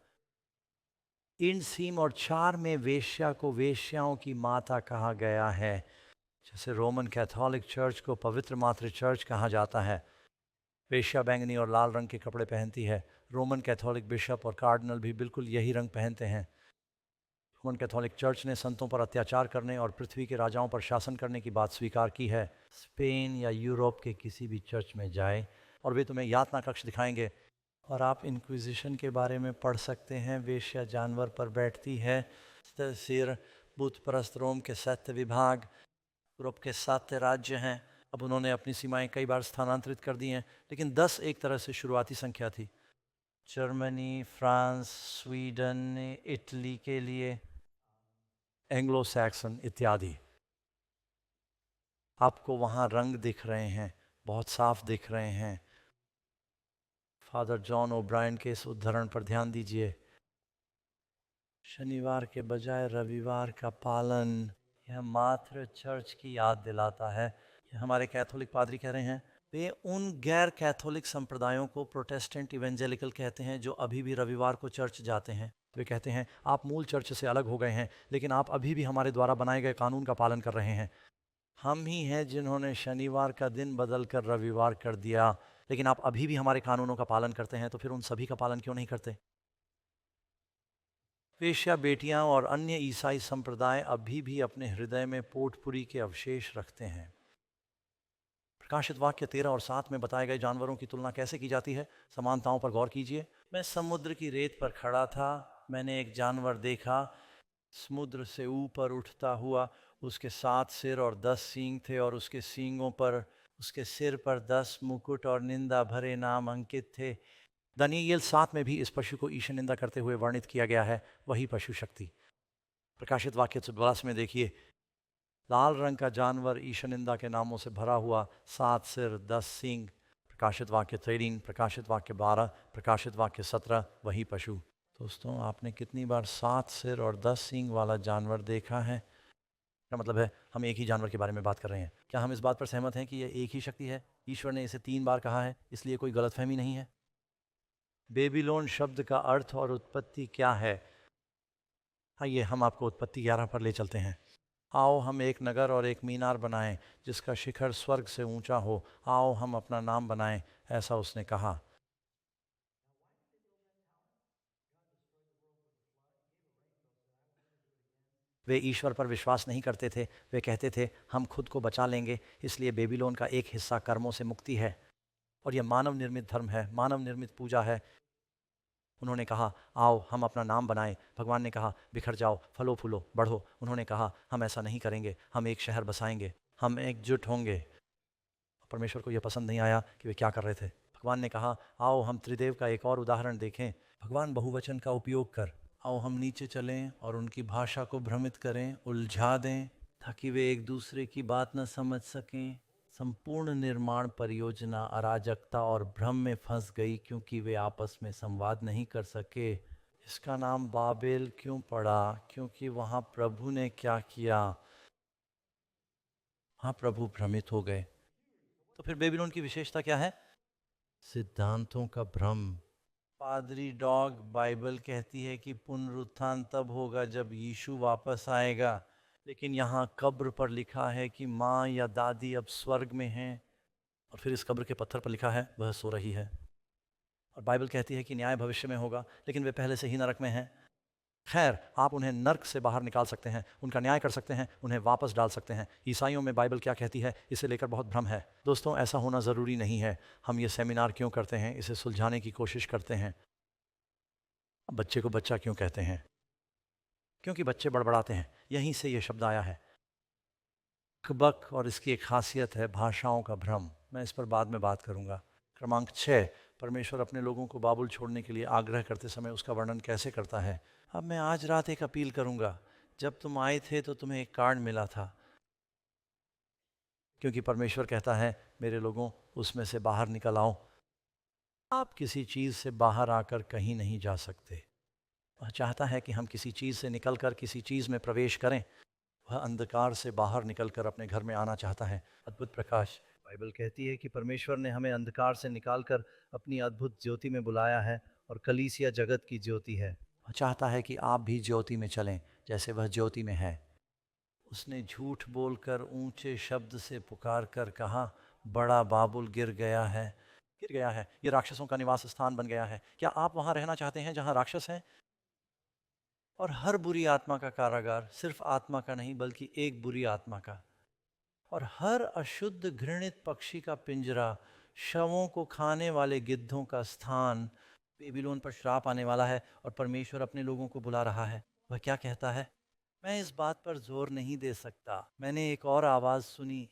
इन सीम और 4 में वेश्या को वेश्याओं की माता कहा गया है। जैसे रोमन कैथोलिक चर्च को पवित्र मातृ चर्च कहा जाता है। वेश्या बैंगनी और लाल रंग के कपड़े पहनती है। रोमन कैथोलिक बिशप और कार्डिनल भी बिल्कुल यही रंग पहनते हैं। रोमन कैथोलिक चर्च ने संतों पर अत्याचार करने और पृथ्वी के राजाओं पर शासन करने की बात स्वीकार की है। स्पेन या यूरोप के किसी भी चर्च में जाए और वे तुम्हें यातना कक्ष दिखाएंगे। और आप इंक्विजिशन के बारे में पढ़ सकते हैं। वेश्या जानवर पर बैठती है। सिर बुत परस्त रोम के 7 विभाग, यूरोप के 7 राज्य हैं। अब उन्होंने अपनी सीमाएं कई बार स्थानांतरित कर दी हैं, लेकिन 10 एक तरह से शुरुआती संख्या थी। जर्मनी, फ्रांस, स्वीडन, इटली के लिए एंग्लो सैक्सन इत्यादि। आपको वहाँ रंग दिख रहे हैं, बहुत साफ दिख रहे हैं। फादर जॉन ओब्रायन के इस उद्धरण पर ध्यान दीजिए। शनिवार के बजाय रविवार का पालन, यह मात्र चर्च की याद दिलाता है। यह हमारे कैथोलिक पादरी कह रहे हैं। वे उन गैर कैथोलिक संप्रदायों को प्रोटेस्टेंट इवेंजेलिकल कहते हैं जो अभी भी रविवार को चर्च जाते हैं। वे कहते हैं आप मूल चर्च से अलग हो गए हैं, लेकिन आप अभी भी हमारे द्वारा बनाए गए कानून का पालन कर रहे हैं। हम ही हैं जिन्होंने शनिवार का दिन बदल कर रविवार कर दिया, लेकिन आप अभी भी हमारे कानूनों का पालन करते हैं, तो फिर उन सभी का पालन क्यों नहीं करते? वेश्या बेटियां और अन्य ईसाई संप्रदाय अभी भी अपने हृदय में पोटपुरी के अवशेष रखते हैं। प्रकाशित वाक्य 13 और 7 में बताए गए जानवरों की तुलना कैसे की जाती है? समानताओं पर गौर कीजिए। मैं समुद्र की रेत पर खड़ा था, मैंने एक जानवर देखा, समुद्र से ऊपर उठता हुआ। उसके 7 सिर और 10 सींग थे, और उसके सींगों पर, उसके सिर पर 10 मुकुट और निंदा भरे नाम अंकित थे। दानियेल 7 में भी इस पशु को ईश निंदा करते हुए वर्णित किया गया है, वही पशु शक्ति। प्रकाशित वाक्य 14 में देखिए, लाल रंग का जानवर ईश निंदा के नामों से भरा हुआ, 7 सिर 10 सींग। प्रकाशित वाक्य 13, प्रकाशित वाक्य 12, प्रकाशित वाक्य 17, वही पशु। दोस्तों, आपने कितनी बार 7 सिर और 10 सींग वाला जानवर देखा है? क्या मतलब है? हम एक ही जानवर के बारे में बात कर रहे हैं। क्या हम इस बात पर सहमत हैं कि यह एक ही शक्ति है? ईश्वर ने इसे 3 बार कहा है, इसलिए कोई गलतफहमी नहीं है। बेबीलोन शब्द का अर्थ और उत्पत्ति क्या है? आइए हम आपको उत्पत्ति 11 पर ले चलते हैं। आओ हम एक नगर और एक मीनार बनाएं जिसका शिखर स्वर्ग से ऊंचा हो। आओ हम अपना नाम बनाएं, ऐसा उसने कहा। वे ईश्वर पर विश्वास नहीं करते थे। वे कहते थे हम खुद को बचा लेंगे। इसलिए बेबीलोन का एक हिस्सा कर्मों से मुक्ति है, और यह मानव निर्मित धर्म है, मानव निर्मित पूजा है। उन्होंने कहा आओ हम अपना नाम बनाएं। भगवान ने कहा बिखर जाओ, फलो फूलो, बढ़ो। उन्होंने कहा हम ऐसा नहीं करेंगे, हम एक शहर बसाएंगे, हम एकजुट होंगे। परमेश्वर को यह पसंद नहीं आया कि वे क्या कर रहे थे। भगवान ने कहा आओ हम त्रिदेव का एक और उदाहरण देखें। भगवान बहुवचन का उपयोग कर। आओ हम नीचे चलें और उनकी भाषा को भ्रमित करें, उलझा दें, ताकि वे एक दूसरे की बात न समझ सकें। संपूर्ण निर्माण परियोजना अराजकता और भ्रम में फंस गई, क्योंकि वे आपस में संवाद नहीं कर सके। इसका नाम बाबेल क्यों पड़ा? क्योंकि वहाँ प्रभु ने क्या किया? हाँ, प्रभु भ्रमित हो गए। तो फिर बेबीलोन की विशेषता क्या है? सिद्धांतों का भ्रम। पादरी डॉग बाइबल कहती है कि पुनरुत्थान तब होगा जब यीशु वापस आएगा, लेकिन यहाँ कब्र पर लिखा है कि माँ या दादी अब स्वर्ग में हैं, और फिर इस कब्र के पत्थर पर लिखा है वह सो रही है। और बाइबल कहती है कि न्याय भविष्य में होगा, लेकिन वे पहले से ही नरक में हैं। खैर, आप उन्हें नर्क से बाहर निकाल सकते हैं, उनका न्याय कर सकते हैं, उन्हें वापस डाल सकते हैं। ईसाइयों में बाइबल क्या कहती है, इसे लेकर बहुत भ्रम है। दोस्तों, ऐसा होना ज़रूरी नहीं है। हम ये सेमिनार क्यों करते हैं? इसे सुलझाने की कोशिश करते हैं। बच्चे को बच्चा क्यों कहते हैं? क्योंकि बच्चे बड़बड़ाते हैं। यहीं से ये शब्द आया है, कबक, और इसकी एक खासियत है भाषाओं का भ्रम। मैं इस पर बाद में बात करूंगा। क्रमांक 6, परमेश्वर अपने लोगों को बाबुल छोड़ने के लिए आग्रह करते समय उसका वर्णन कैसे करता है। अब मैं आज रात एक अपील करूंगा। जब तुम आए थे तो तुम्हें एक कार्ड मिला था, क्योंकि परमेश्वर कहता है मेरे लोगों, उसमें से बाहर निकल आओ। आप किसी चीज़ से बाहर आकर कहीं नहीं जा सकते। वह चाहता है कि हम किसी चीज़ से निकलकर किसी चीज़ में प्रवेश करें। वह अंधकार से बाहर निकलकर अपने घर में आना चाहता है। अद्भुत प्रकाश। बाइबल कहती है कि परमेश्वर ने हमें अंधकार से निकालकर अपनी अद्भुत ज्योति में बुलाया है, और कलीसिया जगत की ज्योति है। वह चाहता है कि आप भी ज्योति में चलें जैसे वह ज्योति में है। उसने झूठ बोलकर ऊंचे शब्द से पुकार कर कहा, बड़ा बाबुल गिर गया है, गिर गया है, ये राक्षसों का निवास स्थान बन गया है। क्या आप वहां रहना चाहते हैं जहां राक्षस हैं? और हर बुरी आत्मा का कारागार, सिर्फ आत्मा का नहीं बल्कि एक बुरी आत्मा का, और हर अशुद्ध घृणित पक्षी का पिंजरा, शवों को खाने वाले गिद्धों का स्थान। बेबीलोन पर श्राप आने वाला है और परमेश्वर अपने लोगों को बुला रहा है। वह क्या कहता है? मैं इस बात पर जोर नहीं दे सकता। मैंने एक और आवाज़ सुनी,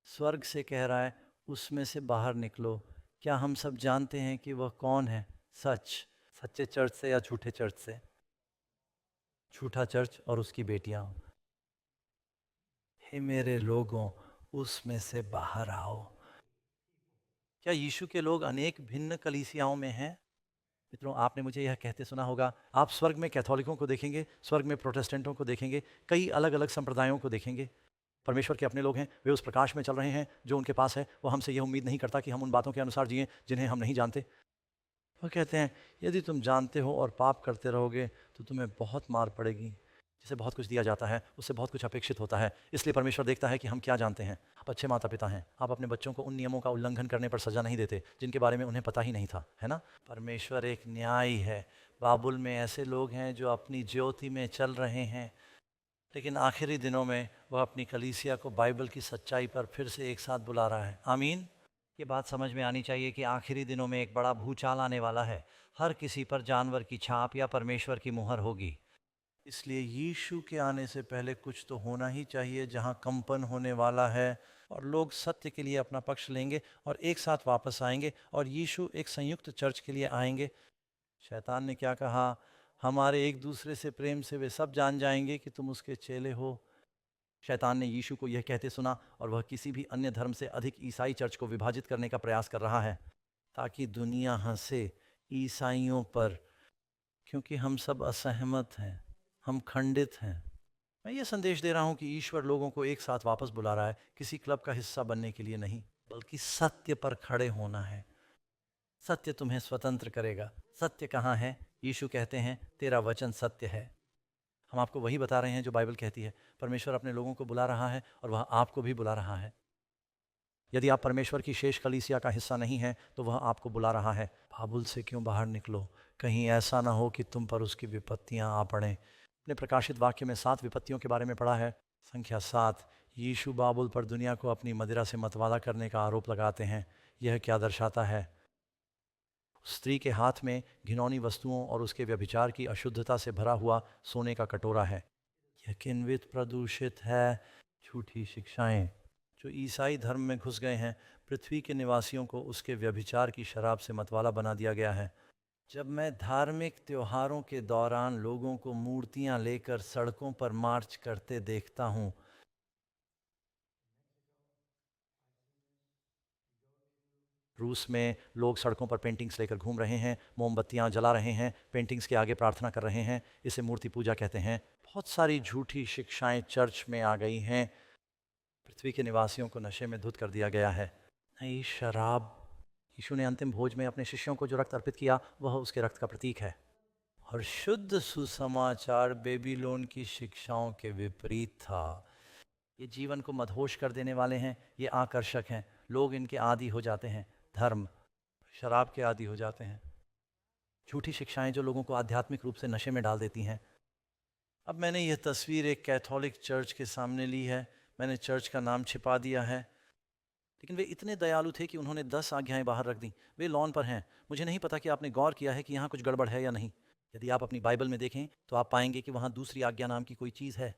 स्वर्ग से कह रहा है, उसमें से बाहर निकलो। क्या हम सब जानते हैं कि वह कौन है? सच, सच्चे चर्च से या झूठे चर्च से? झूठा चर्च और उसकी बेटियां। हे मेरे लोगों, उसमें से बाहर आओ। क्या यीशु के लोग अनेक भिन्न कलीसियाओं में हैं? मित्रों, आपने मुझे यह कहते सुना होगा, आप स्वर्ग में कैथोलिकों को देखेंगे, स्वर्ग में प्रोटेस्टेंटों को देखेंगे, कई अलग अलग संप्रदायों को देखेंगे। परमेश्वर के अपने लोग हैं, वे उस प्रकाश में चल रहे हैं जो उनके पास है। वो हमसे यह उम्मीद नहीं करता कि हम उन बातों के अनुसार जिएं जिन्हें हम नहीं जानते। वो कहते हैं, यदि तुम जानते हो और पाप करते रहोगे तो तुम्हें बहुत मार पड़ेगी। जिसे बहुत कुछ दिया जाता है उससे बहुत कुछ अपेक्षित होता है। इसलिए परमेश्वर देखता है कि हम क्या जानते हैं। आप अच्छे माता पिता हैं, आप अपने बच्चों को उन नियमों का उल्लंघन करने पर सजा नहीं देते जिनके बारे में उन्हें पता ही नहीं था, है ना? परमेश्वर एक न्यायी है। बाबुल में ऐसे लोग हैं जो अपनी ज्योति में चल रहे हैं, लेकिन आखिरी दिनों में वह अपनी कलीसिया को बाइबल की सच्चाई पर फिर से एक साथ बुला रहा है। आमीन। ये बात समझ में आनी चाहिए कि आखिरी दिनों में एक बड़ा भूचाल आने वाला है। हर किसी पर जानवर की छाप या परमेश्वर की मुहर होगी। इसलिए यीशु के आने से पहले कुछ तो होना ही चाहिए जहां कंपन होने वाला है और लोग सत्य के लिए अपना पक्ष लेंगे और एक साथ वापस आएंगे और यीशु एक संयुक्त चर्च के लिए आएंगे। शैतान ने क्या कहा? हमारे एक दूसरे से प्रेम से वे सब जान जाएंगे कि तुम उसके चेले हो। शैतान ने यीशु को यह कहते सुना और वह किसी भी अन्य धर्म से अधिक ईसाई चर्च को विभाजित करने का प्रयास कर रहा है ताकि दुनिया हंसे ईसाइयों पर, क्योंकि हम सब असहमत हैं, हम खंडित हैं। मैं ये संदेश दे रहा हूं कि ईश्वर लोगों को एक साथ वापस बुला रहा है, किसी क्लब का हिस्सा बनने के लिए नहीं, बल्कि सत्य पर खड़े होना है। सत्य तुम्हें स्वतंत्र करेगा। सत्य कहाँ है? यीशु कहते हैं, तेरा वचन सत्य है। हम आपको वही बता रहे हैं जो बाइबल कहती है। परमेश्वर अपने लोगों को बुला रहा है और वह आपको भी बुला रहा है। यदि आप परमेश्वर की शेष कलीसिया का हिस्सा नहीं हैं तो वह आपको बुला रहा है। बाबुल से क्यों बाहर निकलो, कहीं ऐसा ना हो कि तुम पर उसकी विपत्तियां आ पड़ें। अपने प्रकाशित वाक्य में 7 विपत्तियों के बारे में पढ़ा है। संख्या 7। यीशु बाबुल पर दुनिया को अपनी मदिरा से मतवाला करने का आरोप लगाते हैं। यह क्या दर्शाता है? स्त्री के हाथ में घिनौनी वस्तुओं और उसके व्यभिचार की अशुद्धता से भरा हुआ सोने का कटोरा है। यह किन्वित प्रदूषित है। झूठी शिक्षाएं जो ईसाई धर्म में घुस गए हैं, पृथ्वी के निवासियों को उसके व्यभिचार की शराब से मतवाला बना दिया गया है। जब मैं धार्मिक त्योहारों के दौरान लोगों को मूर्तियां लेकर सड़कों पर मार्च करते देखता हूं, रूस में लोग सड़कों पर पेंटिंग्स लेकर घूम रहे हैं, मोमबत्तियां जला रहे हैं, पेंटिंग्स के आगे प्रार्थना कर रहे हैं। इसे मूर्ति पूजा कहते हैं। बहुत सारी झूठी शिक्षाएं चर्च में आ गई हैं। पृथ्वी के निवासियों को नशे में धुत कर दिया गया है। नई शराब। यीशु ने अंतिम भोज में अपने शिष्यों को जो रक्त अर्पित किया वह उसके रक्त का प्रतीक है। और शुद्ध सुसमाचार बेबीलोन की शिक्षाओं के विपरीत था। ये जीवन को मदहोश कर देने वाले हैं, ये आकर्षक हैं, लोग इनके आदी हो जाते हैं। धर्म शराब के आदी हो जाते हैं। झूठी शिक्षाएं जो लोगों को आध्यात्मिक रूप से नशे में डाल देती हैं। अब मैंने यह तस्वीर एक कैथोलिक चर्च के सामने ली है। मैंने चर्च का नाम छिपा दिया है, लेकिन वे इतने दयालु थे कि उन्होंने 10 आज्ञाएं बाहर रख दी। वे लॉन पर हैं। मुझे नहीं पता कि आपने गौर किया है कि यहाँ कुछ गड़बड़ है या नहीं। यदि आप अपनी बाइबल में देखें तो आप पाएंगे कि वहाँ दूसरी आज्ञा नाम की कोई चीज़ है।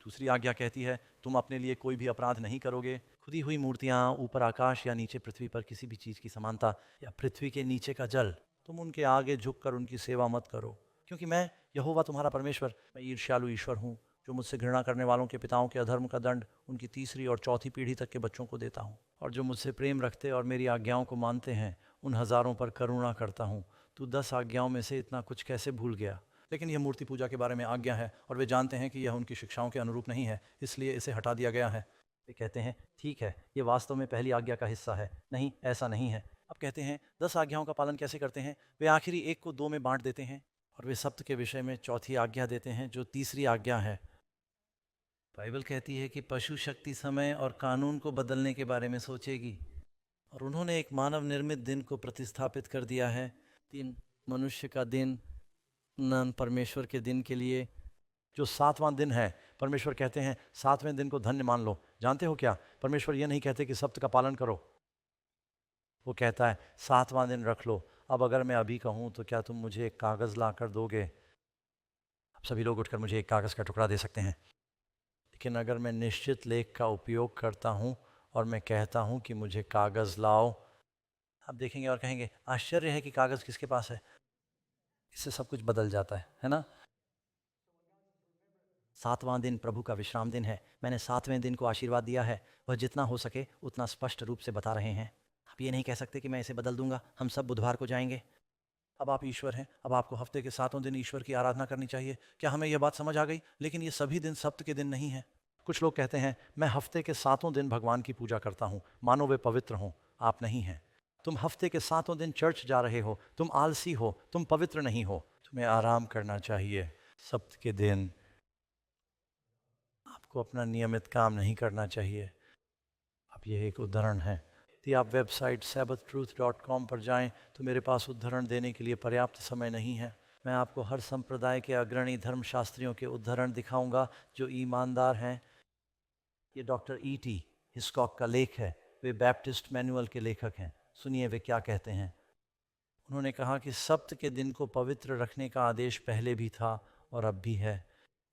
दूसरी आज्ञा कहती है, तुम अपने लिए कोई भी अपराध नहीं करोगे। खुदी हुई मूर्तियाँ, ऊपर आकाश या नीचे पृथ्वी पर किसी भी चीज़ की समानता, या पृथ्वी के नीचे का जल, तुम उनके आगे झुककर उनकी सेवा मत करो, क्योंकि मैं यहोवा तुम्हारा परमेश्वर, मैं ईर्ष्यालु ईश्वर हूँ, जो मुझसे घृणा करने वालों के पिताओं के अधर्म का दंड उनकी 3री और 4थी पीढ़ी तक के बच्चों को देता हूँ, और जो मुझसे प्रेम रखते और मेरी आज्ञाओं को मानते हैं उन हज़ारों पर करुणा करता हूँ। तू 10 आज्ञाओं में से इतना कुछ कैसे भूल गया? लेकिन यह मूर्ति पूजा के बारे में आज्ञा है और वे जानते हैं कि यह उनकी शिक्षाओं के अनुरूप नहीं है, इसलिए इसे हटा दिया गया है। वे कहते हैं, ठीक है, ये वास्तव में पहली आज्ञा का हिस्सा है। नहीं, ऐसा नहीं है। अब कहते हैं 10 आज्ञाओं का पालन कैसे करते हैं? वे आखिरी एक को 2 में बांट देते हैं और वे सप्त के विषय में 4थी आज्ञा देते हैं, जो 3री आज्ञा है। बाइबल कहती है कि पशु शक्ति समय और कानून को बदलने के बारे में सोचेगी, और उन्होंने एक मानव निर्मित दिन को प्रतिस्थापित कर दिया है। 3 मनुष्य का दिन न परमेश्वर के दिन के लिए, जो 7वां दिन है। परमेश्वर कहते हैं 7वें दिन को धन्य मान लो। जानते हो क्या? परमेश्वर ये नहीं कहते कि सप्त का पालन करो। वो कहता है 7वां दिन रख लो। अब अगर मैं अभी कहूँ तो क्या तुम मुझे एक कागज़ ला कर दोगे? अब सभी लोग उठकर मुझे एक कागज़ का टुकड़ा दे सकते हैं, लेकिन अगर मैं निश्चित लेख का उपयोग करता हूँ और मैं कहता हूँ कि मुझे कागज़ लाओ, आप देखेंगे और कहेंगे आश्चर्य है कि कागज़ किसके पास है। इससे सब कुछ बदल जाता है ना? 7वां दिन प्रभु का विश्राम दिन है। मैंने 7वें दिन को आशीर्वाद दिया है। वह जितना हो सके उतना स्पष्ट रूप से बता रहे हैं। आप ये नहीं कह सकते कि मैं इसे बदल दूंगा, हम सब बुधवार को जाएंगे। अब आप ईश्वर हैं, अब आपको हफ्ते के 7 दिन ईश्वर की आराधना करनी चाहिए। क्या हमें यह बात समझ आ गई? लेकिन ये सभी दिन सप्त के दिन नहीं हैं। कुछ लोग कहते हैं मैं हफ्ते के 7 दिन भगवान की पूजा करता हूँ, मानो वे पवित्र हों। आप नहीं हैं। तुम हफ्ते के 7 दिन चर्च जा रहे हो, तुम आलसी हो, तुम पवित्र नहीं हो। तुम्हें आराम करना चाहिए। सप्त के दिन आपको अपना नियमित काम नहीं करना चाहिए। अब यह एक उदाहरण है। यदि आप वेबसाइट sabbathtruth.com पर जाएं तो मेरे पास उदाहरण देने के लिए पर्याप्त समय नहीं है। मैं आपको हर संप्रदाय के अग्रणी धर्मशास्त्रियों के उदाहरण दिखाऊंगा जो ईमानदार हैं। ये डॉक्टर E.T. हिस्कॉक का लेख है। वे बैप्टिस्ट मैनुअल के लेखक हैं। सुनिए वे क्या कहते हैं। उन्होंने कहा कि सप्त के दिन को पवित्र रखने का आदेश पहले भी था और अब भी है,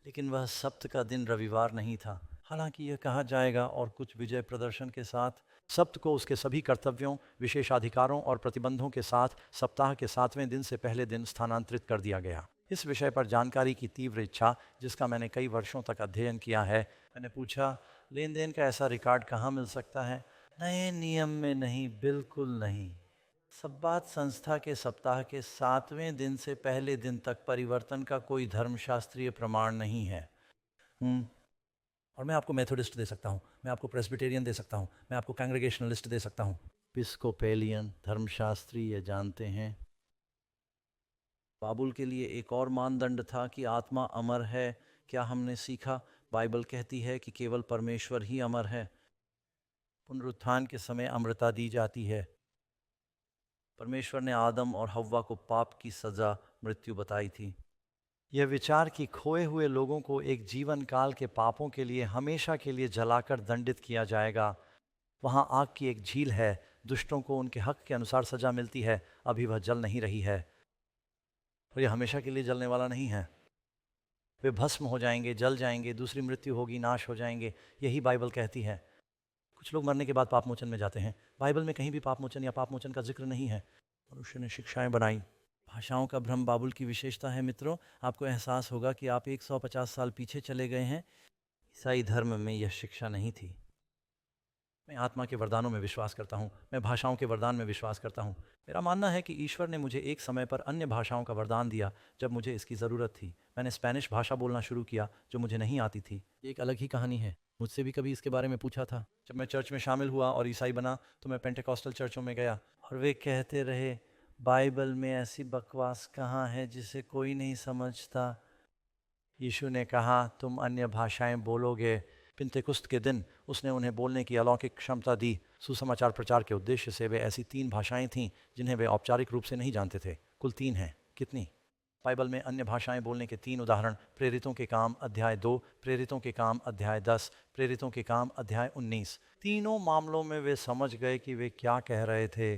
लेकिन वह सप्त का दिन रविवार नहीं था। हालांकि यह कहा जाएगा और कुछ विजय प्रदर्शन के साथ सप्त को उसके सभी कर्तव्यों, विशेषाधिकारों और प्रतिबंधों के साथ सप्ताह के 7वें दिन से पहले दिन स्थानांतरित कर दिया गया। इस विषय पर जानकारी की तीव्र इच्छा, जिसका मैंने कई वर्षों तक अध्ययन किया है। मैंने पूछा, लेन देन का ऐसा रिकॉर्ड कहाँ मिल सकता है? नए नियम में नहीं, बिल्कुल नहीं। सब्बात संस्था के सप्ताह के 7वें दिन से पहले दिन तक परिवर्तन का कोई धर्मशास्त्रीय प्रमाण नहीं है। और मैं आपको मेथोडिस्ट दे सकता हूँ, मैं आपको प्रेस्बिटेरियन दे सकता हूँ, मैं आपको कांग्रेगेशनलिस्ट दे सकता हूँ। एपिस्कोपेलियन धर्मशास्त्री ये जानते हैं। बाबुल के लिए एक और मानदंड था कि आत्मा अमर है। क्या हमने सीखा? बाइबल कहती है कि केवल परमेश्वर ही अमर है। पुनरुत्थान के समय अमरता दी जाती है। परमेश्वर ने आदम और हव्वा को पाप की सज़ा मृत्यु बताई थी। यह विचार कि खोए हुए लोगों को एक जीवन काल के पापों के लिए हमेशा के लिए जलाकर दंडित किया जाएगा। वहाँ आग की एक झील है, दुष्टों को उनके हक के अनुसार सजा मिलती है। अभी वह जल नहीं रही है और यह हमेशा के लिए जलने वाला नहीं है। वे भस्म हो जाएंगे, जल जाएंगे, दूसरी मृत्यु होगी, नाश हो जाएंगे। यही बाइबल कहती है। कुछ लोग मरने के बाद पापमोचन में जाते हैं। बाइबल में कहीं भी पापमोचन या पापमोचन का जिक्र नहीं है। मनुष्य ने शिक्षाएं बनाई। भाषाओं का भ्रम बाबुल की विशेषता है। मित्रों, आपको एहसास होगा कि आप 150 साल पीछे चले गए हैं। ईसाई धर्म में यह शिक्षा नहीं थी। मैं आत्मा के वरदानों में विश्वास करता हूँ, मैं भाषाओं के वरदान में विश्वास करता हूँ। मेरा मानना है कि ईश्वर ने मुझे एक समय पर अन्य भाषाओं का वरदान दिया जब मुझे इसकी ज़रूरत थी। मैंने स्पेनिश भाषा बोलना शुरू किया जो मुझे नहीं आती थी। एक अलग ही कहानी है। मुझसे भी कभी इसके बारे में पूछा था। जब मैं चर्च में शामिल हुआ और ईसाई बना तो मैं पेंटेकॉस्टल चर्चों में गया और वे कहते रहे, बाइबल में ऐसी बकवास कहाँ है जिसे कोई नहीं समझता। यीशु ने कहा, तुम अन्य भाषाएं बोलोगे। पिंतेकुस्त के दिन उसने उन्हें बोलने की अलौकिक क्षमता दी। सुसमाचार प्रचार के उद्देश्य से वे ऐसी 3 भाषाएं थीं जिन्हें वे औपचारिक रूप से नहीं जानते थे। कुल 3 हैं। कितनी? बाइबल में अन्य भाषाएं बोलने के 3 उदाहरण प्रेरितों के काम अध्याय 2, प्रेरितों के काम अध्याय 10, प्रेरितों के काम अध्याय 19। तीनों मामलों में वे समझ गए कि वे क्या कह रहे थे।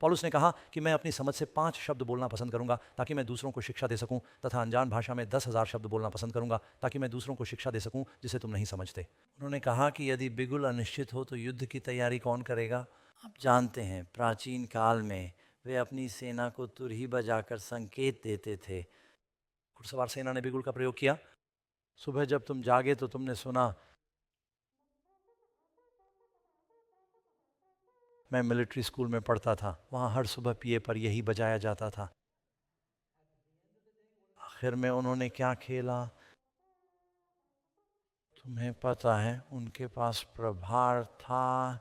पौलुस ने कहा कि मैं अपनी समझ से 5 शब्द बोलना पसंद करूंगा ताकि मैं दूसरों को शिक्षा दे सकूं, तथा अनजान भाषा में 10,000 शब्द बोलना पसंद करूंगा ताकि मैं दूसरों को शिक्षा दे सकूं जिसे तुम नहीं समझते। उन्होंने कहा कि यदि बिगुल अनिश्चित हो तो युद्ध की तैयारी कौन करेगा? आप जानते हैं, प्राचीन काल में वे अपनी सेना को तुरही बजाकर संकेत देते थे। घुड़सवार सेना ने बिगुल का प्रयोग किया। सुबह जब तुम जागे तो तुमने सुना। मैं मिलिट्री स्कूल में पढ़ता था, वहाँ हर सुबह पिए पर यही बजाया जाता था। आखिर में उन्होंने क्या खेला? तुम्हें पता है, उनके पास प्रभार था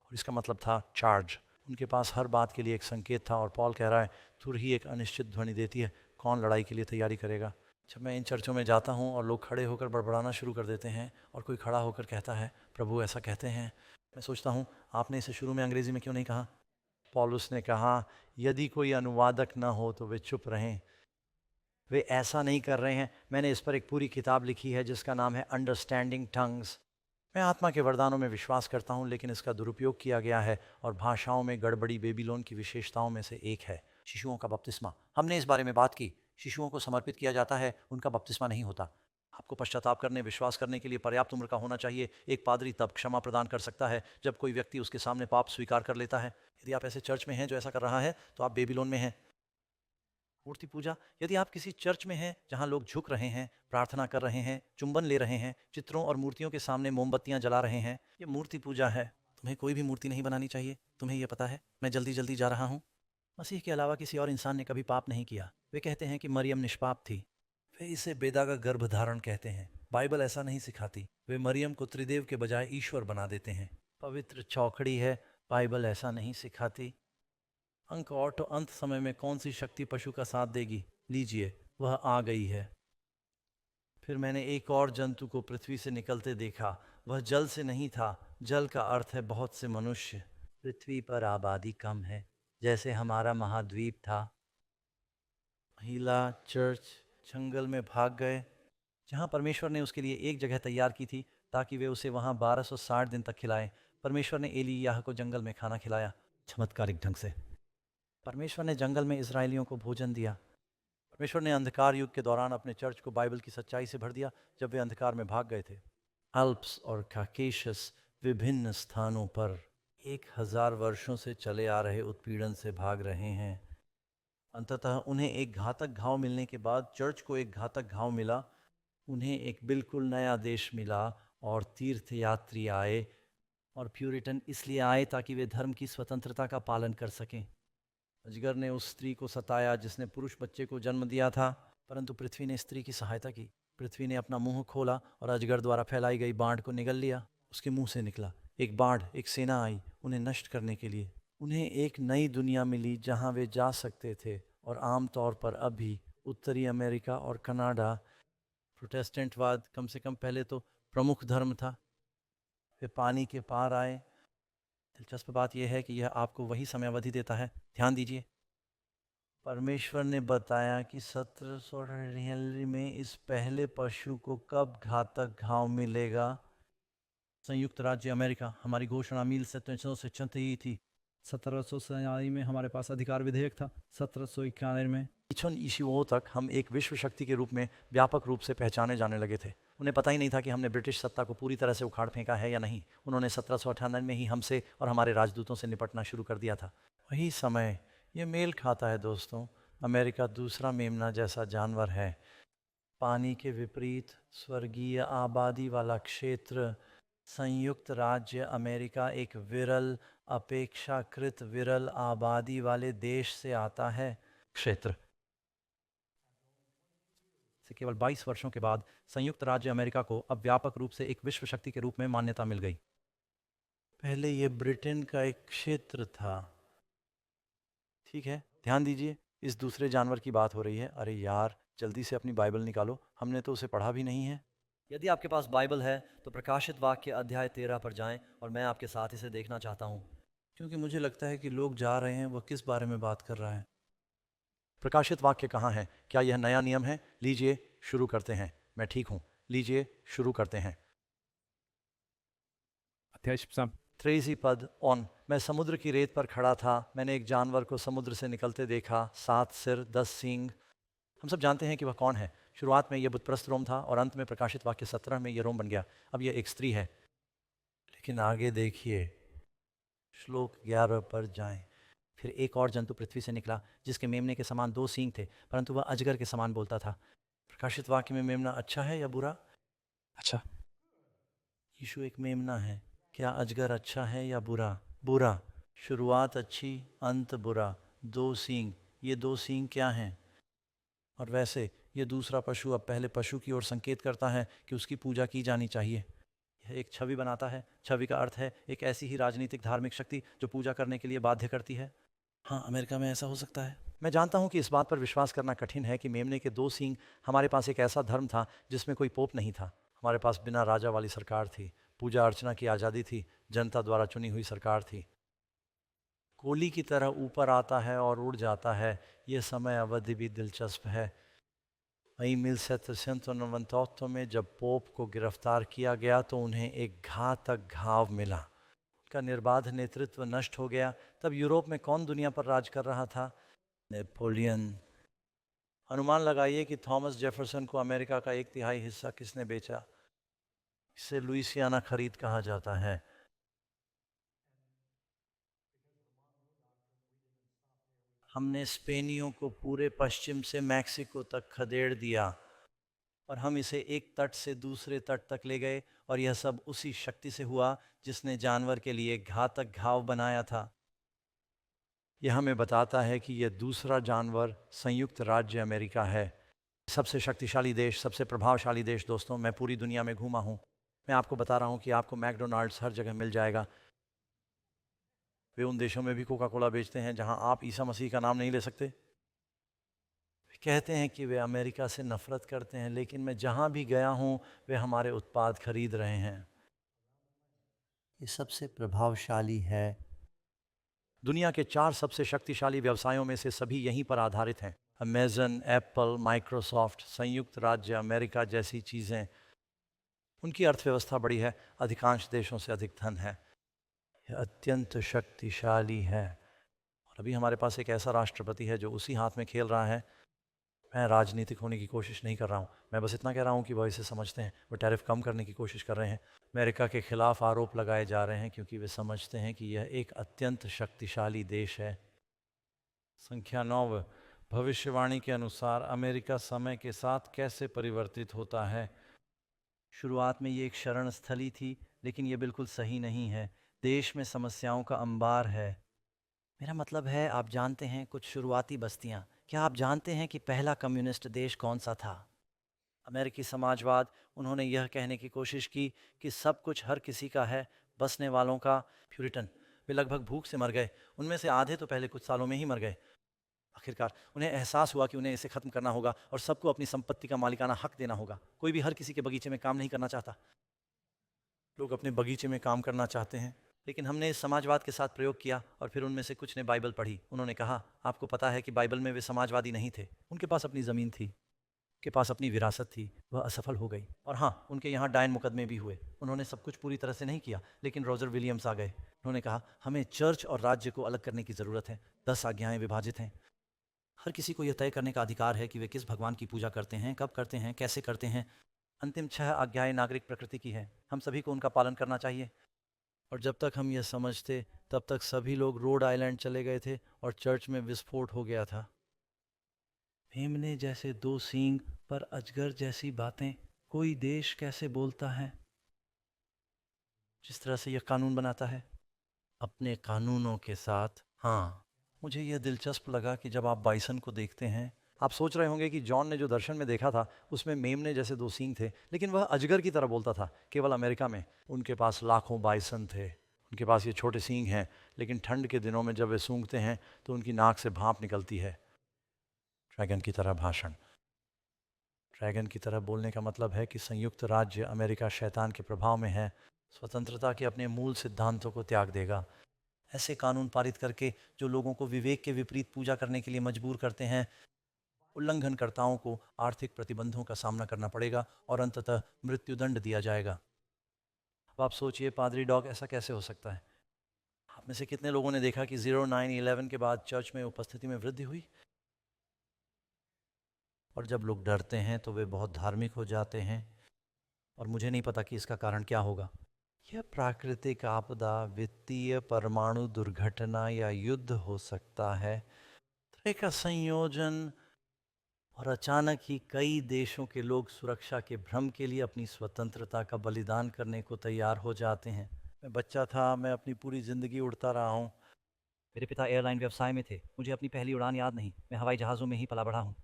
और इसका मतलब था चार्ज। उनके पास हर बात के लिए एक संकेत था। और पॉल कह रहा है, तुरही एक अनिश्चित ध्वनि देती है, कौन लड़ाई के लिए तैयारी करेगा? जब मैं इन चर्चों में जाता हूँ और लोग खड़े होकर बड़बड़ाना शुरू कर देते हैं और कोई खड़ा होकर कहता है, प्रभु ऐसा कहते हैं, मैं सोचता हूँ, आपने इसे शुरू में अंग्रेजी में क्यों नहीं कहा? पौलुस ने कहा, यदि कोई अनुवादक न हो तो वे चुप रहें। वे ऐसा नहीं कर रहे हैं। मैंने इस पर एक पूरी किताब लिखी है जिसका नाम है अंडरस्टैंडिंग टंग्स। मैं आत्मा के वरदानों में विश्वास करता हूँ, लेकिन इसका दुरुपयोग किया गया है और भाषाओं में गड़बड़ी बेबीलोन की विशेषताओं में से एक है। शिशुओं का बपतिस्मा, हमने इस बारे में बात की। शिशुओं को समर्पित किया जाता है, उनका बपतिस्मा नहीं होता। आपको पश्चाताप करने, विश्वास करने के लिए पर्याप्त उम्र का होना चाहिए। एक पादरी तब क्षमा प्रदान कर सकता है जब कोई व्यक्ति उसके सामने पाप स्वीकार कर लेता है। यदि आप ऐसे चर्च में हैं जो ऐसा कर रहा है, तो आप बेबीलोन में हैं। मूर्ति पूजा, यदि आप किसी चर्च में हैं जहां लोग झुक रहे हैं, प्रार्थना कर रहे हैं, चुंबन ले रहे हैं, चित्रों और मूर्तियों के सामने मोमबत्तियां जला रहे हैं, ये मूर्ति पूजा है। तुम्हें कोई भी मूर्ति नहीं बनानी चाहिए, तुम्हें यह पता है। मैं जल्दी जल्दी जा रहा हूँ। मसीह के अलावा किसी और इंसान ने कभी पाप नहीं किया। वे कहते हैं कि मरियम निष्पाप थी। वे इसे बेदा का गर्भधारण कहते हैं। बाइबल ऐसा नहीं सिखाती। वे मरियम को त्रिदेव के बजाय ईश्वर बना देते हैं। पवित्र चौकड़ी है, बाइबल ऐसा नहीं सिखाती। अंक ऑटो, अंत समय में कौन सी शक्ति पशु का साथ देगी? लीजिए, वह आ गई है। फिर मैंने एक और जंतु को पृथ्वी से निकलते देखा। वह जल से नहीं था। जल का अर्थ है बहुत से मनुष्य। पृथ्वी पर आबादी कम है, जैसे हमारा महाद्वीप था। महिला चर्च जंगल में भाग गए, जहाँ परमेश्वर ने उसके लिए एक जगह तैयार की थी ताकि वे उसे वहाँ 1260 दिन तक खिलाएं। परमेश्वर ने एलियाह को जंगल में खाना खिलाया, चमत्कारिक ढंग से। परमेश्वर ने जंगल में इजरायलियों को भोजन दिया। परमेश्वर ने अंधकार युग के दौरान अपने चर्च को बाइबल की सच्चाई से भर दिया जब वे अंधकार में भाग गए थे। अल्प्स और काकेशस विभिन्न स्थानों पर 1000 वर्षों से चले आ रहे उत्पीड़न से भाग रहे हैं। अंततः उन्हें एक घातक घाव मिलने के बाद चर्च को एक घातक घाव मिला। उन्हें एक बिल्कुल नया देश मिला और तीर्थयात्री आए, और प्यूरिटन इसलिए आए ताकि वे धर्म की स्वतंत्रता का पालन कर सकें। अजगर ने उस स्त्री को सताया जिसने पुरुष बच्चे को जन्म दिया था, परंतु पृथ्वी ने स्त्री की सहायता की। पृथ्वी ने अपना मुंह खोला और अजगर द्वारा फैलाई गई बाढ़ को निगल लिया। उसके मुंह से निकला एक बाढ़, एक सेना आई उन्हें नष्ट करने के लिए। उन्हें एक नई दुनिया मिली जहां वे जा सकते थे, और आमतौर पर अभी उत्तरी अमेरिका और कनाडा प्रोटेस्टेंटवाद कम से कम पहले तो प्रमुख धर्म था। वे पानी के पार आए। दिलचस्प बात यह है कि यह आपको वही समयावधि देता है। ध्यान दीजिए, परमेश्वर ने बताया कि 1793 में इस पहले पशु को कब घातक घाव मिलेगा। संयुक्त राज्य अमेरिका, हमारी घोषणा मील से 336 थी। 1747 में हमारे पास अधिकार विधेयक था। 1791 में ईस्वीओं तक हम एक विश्व शक्ति के रूप में व्यापक रूप से पहचाने जाने लगे थे। उन्हें पता ही नहीं था कि हमने ब्रिटिश सत्ता को पूरी तरह से उखाड़ फेंका है या नहीं। उन्होंने 1798 में ही हमसे और हमारे राजदूतों से निपटना शुरू कर दिया था। वही समय, ये मेल खाता है दोस्तों। अमेरिका दूसरा मेमना जैसा जानवर है। पानी के विपरीत स्वर्गीय आबादी वाला क्षेत्र। संयुक्त राज्य अमेरिका एक विरल, अपेक्षाकृत विरल आबादी वाले देश से आता है। क्षेत्र से केवल 22 वर्षों के बाद संयुक्त राज्य अमेरिका को अब व्यापक रूप से एक विश्व शक्ति के रूप में मान्यता मिल गई। पहले ये ब्रिटेन का एक क्षेत्र था। ठीक है, ध्यान दीजिए, इस दूसरे जानवर की बात हो रही है। अरे यार, जल्दी से अपनी बाइबल निकालो, हमने तो उसे पढ़ा भी नहीं है। यदि आपके पास बाइबल है तो प्रकाशित वाक्य अध्याय 13 पर जाएं और मैं आपके साथ इसे देखना चाहता हूँ, क्योंकि मुझे लगता है कि लोग जा रहे हैं। वह किस बारे में बात कर रहा है? प्रकाशित वाक्य कहाँ है? क्या यह नया नियम है? लीजिए शुरू करते हैं। मैं ठीक हूँ, लीजिए शुरू करते हैं। अध्याय 23 पद ऑन। मैं समुद्र की रेत पर खड़ा था। मैंने एक जानवर को समुद्र से निकलते देखा, 7 सिर 10 सींग। हम सब जानते हैं कि वह कौन है। शुरुआत में यह बुतप्रस्त रोम था और अंत में प्रकाशित वाक्य 17 में यह रोम बन गया। अब यह एक स्त्री है। लेकिन आगे देखिए, श्लोक 11 पर जाएं। फिर एक और जंतु पृथ्वी से निकला जिसके मेमने के समान 2 सींग थे, परंतु वह अजगर के समान बोलता था। प्रकाशित वाक्य में मेमना अच्छा है या बुरा? अच्छा। यीशु एक मेमना है। क्या अजगर अच्छा है या बुरा? बुरा। शुरुआत अच्छी, अंत बुरा। 2 सींग। ये 2 सींग क्या हैं? और वैसे ये दूसरा पशु अब पहले पशु की ओर संकेत करता है कि उसकी पूजा की जानी चाहिए। यह एक छवि बनाता है। छवि का अर्थ है एक ऐसी ही राजनीतिक धार्मिक शक्ति जो पूजा करने के लिए बाध्य करती है। हाँ, अमेरिका में ऐसा हो सकता है। मैं जानता हूँ कि इस बात पर विश्वास करना कठिन है कि मेमने के 2 सींग। हमारे पास एक ऐसा धर्म था जिसमें कोई पोप नहीं था। हमारे पास बिना राजा वाली सरकार थी। पूजा अर्चना की आज़ादी थी। जनता द्वारा चुनी हुई सरकार थी। कोली की तरह ऊपर आता है और उड़ जाता है। यह समय अवधि भी दिलचस्प है। मई 1798 में जब पोप को गिरफ्तार किया गया तो उन्हें एक घातक घाव मिला। उनका निर्बाध नेतृत्व नष्ट हो गया। तब यूरोप में कौन दुनिया पर राज कर रहा था? नेपोलियन। अनुमान लगाइए कि थॉमस जेफरसन को अमेरिका का 1/3 हिस्सा किसने बेचा? इसे लुइसियाना खरीद कहा जाता है। हमने स्पेनियों को पूरे पश्चिम से मैक्सिको तक खदेड़ दिया और हम इसे एक तट से दूसरे तट तक ले गए, और यह सब उसी शक्ति से हुआ जिसने जानवर के लिए घातक घाव बनाया था। यह हमें बताता है कि यह दूसरा जानवर संयुक्त राज्य अमेरिका है। सबसे शक्तिशाली देश, सबसे प्रभावशाली देश। दोस्तों, मैं पूरी दुनिया में घूमा हूँ। मैं आपको बता रहा हूँ कि आपको मैकडोनाल्ड्स हर जगह मिल जाएगा। वे उन देशों में भी कोका कोला बेचते हैं जहां आप ईसा मसीह का नाम नहीं ले सकते। वे कहते हैं कि वे अमेरिका से नफरत करते हैं, लेकिन मैं जहां भी गया हूं वे हमारे उत्पाद खरीद रहे हैं। ये सबसे प्रभावशाली है। दुनिया के 4 सबसे शक्तिशाली व्यवसायों में से सभी यहीं पर आधारित हैं। अमेजन, एप्पल, माइक्रोसॉफ्ट, संयुक्त राज्य अमेरिका जैसी चीज़ें। उनकी अर्थव्यवस्था बड़ी है, अधिकांश देशों से अधिक धन है। यह अत्यंत शक्तिशाली है। और अभी हमारे पास एक ऐसा राष्ट्रपति है जो उसी हाथ में खेल रहा है। मैं राजनीतिक होने की कोशिश नहीं कर रहा हूँ, मैं बस इतना कह रहा हूँ कि वह इसे समझते हैं। वो टैरिफ कम करने की कोशिश कर रहे हैं। अमेरिका के खिलाफ आरोप लगाए जा रहे हैं क्योंकि वे समझते हैं कि यह एक अत्यंत शक्तिशाली देश है। संख्या 9, भविष्यवाणी के अनुसार अमेरिका समय के साथ कैसे परिवर्तित होता है? शुरुआत में ये एक शरण स्थली थी, लेकिन ये बिल्कुल सही नहीं है। देश में समस्याओं का अंबार है। मेरा मतलब है, आप जानते हैं, कुछ शुरुआती बस्तियां। क्या आप जानते हैं कि पहला कम्युनिस्ट देश कौन सा था? अमेरिकी समाजवाद। उन्होंने यह कहने की कोशिश की कि सब कुछ हर किसी का है, बसने वालों का। प्यूरिटन। वे लगभग भूख से मर गए। उनमें से आधे तो पहले कुछ सालों में ही मर गए। आखिरकार उन्हें एहसास हुआ कि उन्हें इसे ख़त्म करना होगा और सबको अपनी संपत्ति का मालिकाना हक देना होगा। कोई भी हर किसी के बगीचे में काम नहीं करना चाहता। लोग अपने बगीचे में काम करना चाहते हैं। लेकिन हमने इस समाजवाद के साथ प्रयोग किया और फिर उनमें से कुछ ने बाइबल पढ़ी। उन्होंने कहा, आपको पता है कि बाइबल में वे समाजवादी नहीं थे। उनके पास अपनी ज़मीन थी, उनके पास अपनी विरासत थी। वह असफल हो गई। और हाँ, उनके यहाँ डायन मुकदमे भी हुए। उन्होंने सब कुछ पूरी तरह से नहीं किया, लेकिन रोजर विलियम्स आ गए। उन्होंने कहा, हमें चर्च और राज्य को अलग करने की ज़रूरत है। 10 आज्ञाएं विभाजित हैं। हर किसी को यह तय करने का अधिकार है कि वे किस भगवान की पूजा करते हैं, कब करते हैं, कैसे करते हैं। अंतिम 6 आज्ञाएं नागरिक प्रकृति की है। हम सभी को उनका पालन करना चाहिए। और जब तक हम यह समझते, तब तक सभी लोग रोड आइलैंड चले गए थे और चर्च में विस्फोट हो गया था। मेमने जैसे 2 सींग पर अजगर जैसी बातें कोई देश कैसे बोलता है? जिस तरह से यह कानून बनाता है अपने कानूनों के साथ। हाँ, मुझे यह दिलचस्प लगा कि जब आप बाइसन को देखते हैं, आप सोच रहे होंगे कि जॉन ने जो दर्शन में देखा था उसमें मेमने जैसे 2 सींग थे, लेकिन वह अजगर की तरह बोलता था। केवल अमेरिका में उनके पास लाखों बाइसन थे। उनके पास ये छोटे सींग हैं, लेकिन ठंड के दिनों में जब वे सूंघते हैं तो उनकी नाक से भाप निकलती है। ड्रैगन की तरह भाषण। ड्रैगन की तरह बोलने का मतलब है कि संयुक्त राज्य अमेरिका शैतान के प्रभाव में है, स्वतंत्रता के अपने मूल सिद्धांतों को त्याग देगा। ऐसे कानून पारित करके जो लोगों को विवेक के विपरीत पूजा करने के लिए मजबूर करते हैं, उल्लंघनकर्ताओं को आर्थिक प्रतिबंधों का सामना करना पड़ेगा और अंततः मृत्युदंड दिया जाएगा। अब आप सोचिए, पादरी डॉग ऐसा कैसे हो सकता है? आप में से कितने लोगों ने देखा कि 09/11 के बाद चर्च में उपस्थिति में वृद्धि हुई? और जब लोग डरते हैं तो वे बहुत धार्मिक हो जाते हैं, और मुझे नहीं पता कि इसका कारण क्या होगा। यह प्राकृतिक आपदा, वित्तीय, परमाणु दुर्घटना या युद्ध हो सकता है। तरह का संयोजन, और अचानक ही कई देशों के लोग सुरक्षा के भ्रम के लिए अपनी स्वतंत्रता का बलिदान करने को तैयार हो जाते हैं। मैं बच्चा था, मैं अपनी पूरी ज़िंदगी उड़ता रहा हूँ। मेरे पिता एयरलाइन व्यवसाय में थे। मुझे अपनी पहली उड़ान याद नहीं। मैं हवाई जहाज़ों में ही पला बढ़ा हूँ।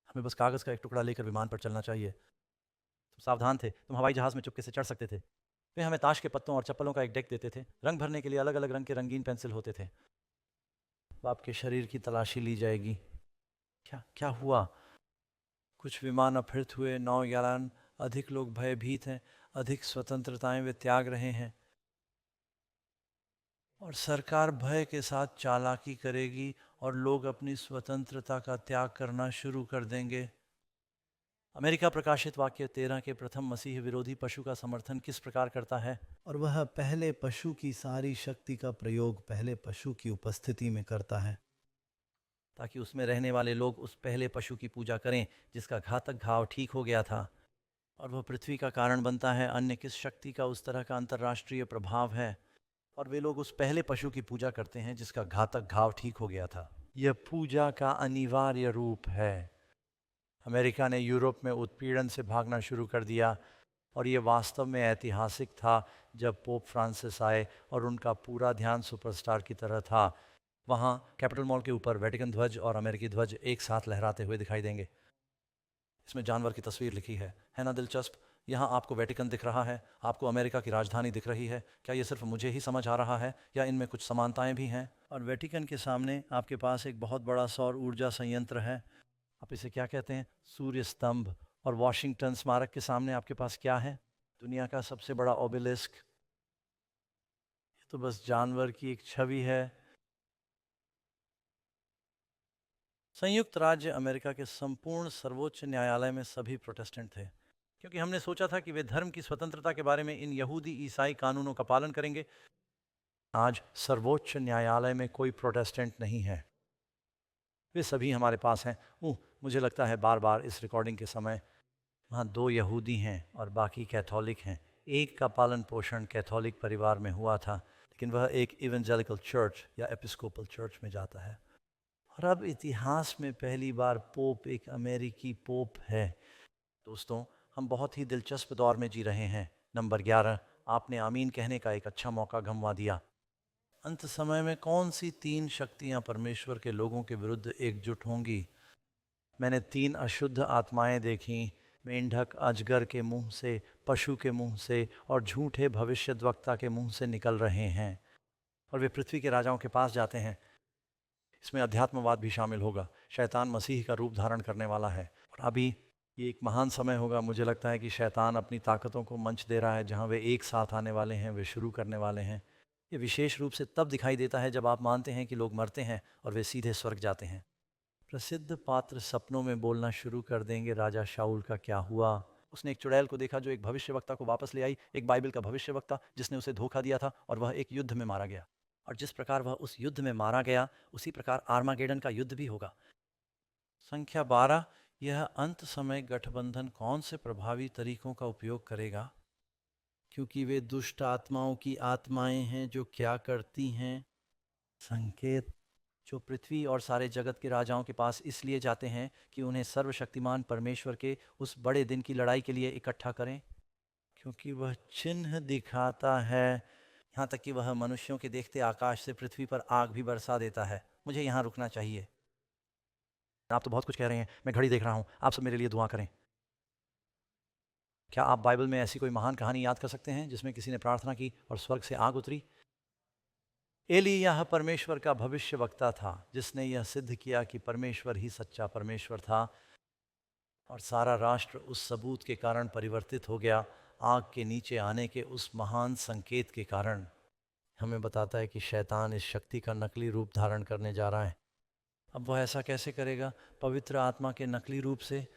हमें बस कागज़ का एक टुकड़ा लेकर विमान पर चलना चाहिए। तुम सावधान थे, तुम हवाई जहाज़ में चुपके से चढ़ सकते थे। वे हमें ताश के पत्तों और चप्पलों का एक डेक देते थे। रंग भरने के लिए अलग अलग रंग के रंगीन पेंसिल होते थे। अब आपके शरीर की तलाशी ली जाएगी। क्या हुआ? कुछ विमान अपहृत हुए, नौयान, अधिक लोग भयभीत हैं, अधिक स्वतंत्रताएं वे त्याग रहे हैं, और सरकार भय के साथ चालाकी करेगी और लोग अपनी स्वतंत्रता का त्याग करना शुरू कर देंगे। अमेरिका प्रकाशित वाक्य 13 के प्रथम मसीह विरोधी पशु का समर्थन किस प्रकार करता है? और वह पहले पशु की सारी शक्ति का प्रयोग पहले पशु की उपस्थिति में करता है, ताकि उसमें रहने वाले लोग उस पहले पशु की पूजा करें जिसका घातक घाव ठीक हो गया था, और वह पृथ्वी का कारण बनता है। अन्य किस शक्ति का उस तरह का अंतर्राष्ट्रीय प्रभाव है और वे लोग उस पहले पशु की पूजा करते हैं जिसका घातक घाव ठीक हो गया था? यह पूजा का अनिवार्य रूप है। अमेरिका ने यूरोप में उत्पीड़न से भागना शुरू कर दिया, और ये वास्तव में ऐतिहासिक था जब पोप फ्रांसिस आए और उनका पूरा ध्यान सुपरस्टार की तरह था। वहाँ कैपिटल मॉल के ऊपर वेटिकन ध्वज और अमेरिकी ध्वज एक साथ लहराते हुए दिखाई देंगे। इसमें जानवर की तस्वीर लिखी है ना दिलचस्प? यहाँ आपको वेटिकन दिख रहा है, आपको अमेरिका की राजधानी दिख रही है। क्या ये सिर्फ मुझे ही समझ आ रहा है या इनमें कुछ समानताएं भी हैं? और वेटिकन के सामने आपके पास एक बहुत बड़ा सौर ऊर्जा संयंत्र है। आप इसे क्या कहते हैं? सूर्य स्तंभ। और वॉशिंगटन स्मारक के सामने आपके पास क्या है? दुनिया का सबसे बड़ा ओबेलिस्क। ये तो बस जानवर की एक छवि है। संयुक्त राज्य अमेरिका के संपूर्ण सर्वोच्च न्यायालय में सभी प्रोटेस्टेंट थे, क्योंकि हमने सोचा था कि वे धर्म की स्वतंत्रता के बारे में इन यहूदी ईसाई कानूनों का पालन करेंगे। आज सर्वोच्च न्यायालय में कोई प्रोटेस्टेंट नहीं है। वे सभी हमारे पास हैं। मुझे लगता है बार बार इस रिकॉर्डिंग के समय वहाँ 2 यहूदी हैं और बाकी कैथोलिक हैं। एक का पालन पोषण कैथोलिक परिवार में हुआ था, लेकिन वह एक इवेंजेलिकल चर्च या एपिस्कोपल चर्च में जाता है। और अब इतिहास में पहली बार पोप एक अमेरिकी पोप है। दोस्तों, हम बहुत ही दिलचस्प दौर में जी रहे हैं। नंबर 11, आपने आमीन कहने का एक अच्छा मौका गंवा दिया। अंत समय में कौन सी 3 शक्तियां परमेश्वर के लोगों के विरुद्ध एकजुट होंगी? मैंने 3 अशुद्ध आत्माएं देखी, मेंढक अजगर के मुंह से, पशु के मुंह से और झूठे भविष्यद्वक्ता के मुंह से निकल रहे हैं, और वे पृथ्वी के राजाओं के पास जाते हैं। इसमें अध्यात्मवाद भी शामिल होगा। शैतान मसीह का रूप धारण करने वाला है, और अभी ये एक महान समय होगा। मुझे लगता है कि शैतान अपनी ताकतों को मंच दे रहा है जहाँ वे एक साथ आने वाले हैं, वे शुरू करने वाले हैं। ये विशेष रूप से तब दिखाई देता है जब आप मानते हैं कि लोग मरते हैं और वे सीधे स्वर्ग जाते हैं। प्रसिद्ध पात्र सपनों में बोलना शुरू कर देंगे। राजा शाऊल का क्या हुआ? उसने एक चुड़ैल को देखा जो एक भविष्यवक्ता को वापस ले आई, एक बाइबल का भविष्यवक्ता जिसने उसे धोखा दिया था, और वह एक युद्ध में मारा गया। और जिस प्रकार वह उस युद्ध में मारा गया, उसी प्रकार आर्मागेडन का युद्ध भी होगा। संख्या 12, यह अंत समय गठबंधन कौन से प्रभावी तरीकों का उपयोग करेगा? क्योंकि वे दुष्ट आत्माओं की आत्माएं हैं जो क्या करती हैं? संकेत, जो पृथ्वी और सारे जगत के राजाओं के पास इसलिए जाते हैं कि उन्हें सर्वशक्तिमान परमेश्वर के उस बड़े दिन की लड़ाई के लिए इकट्ठा करें, क्योंकि वह चिन्ह दिखाता है। यहाँ तक कि वह मनुष्यों के देखते आकाश से पृथ्वी पर आग भी बरसा देता है। मुझे यहाँ रुकना चाहिए। आप तो बहुत कुछ कह रहे हैं, मैं घड़ी देख रहा हूँ। आप सब मेरे लिए दुआ करें। क्या आप बाइबल में ऐसी कोई महान कहानी याद कर सकते हैं जिसमें किसी ने प्रार्थना की और स्वर्ग से आग उतरी? एलिय्याह परमेश्वर का भविष्यवक्ता था जिसने यह सिद्ध किया कि परमेश्वर ही सच्चा परमेश्वर था, और सारा राष्ट्र उस सबूत के कारण परिवर्तित हो गया, आग के नीचे आने के उस महान संकेत के कारण। हमें बताता है कि शैतान इस शक्ति का नकली रूप धारण करने जा रहा है। अब वह ऐसा कैसे करेगा? पवित्र आत्मा के नकली रूप से।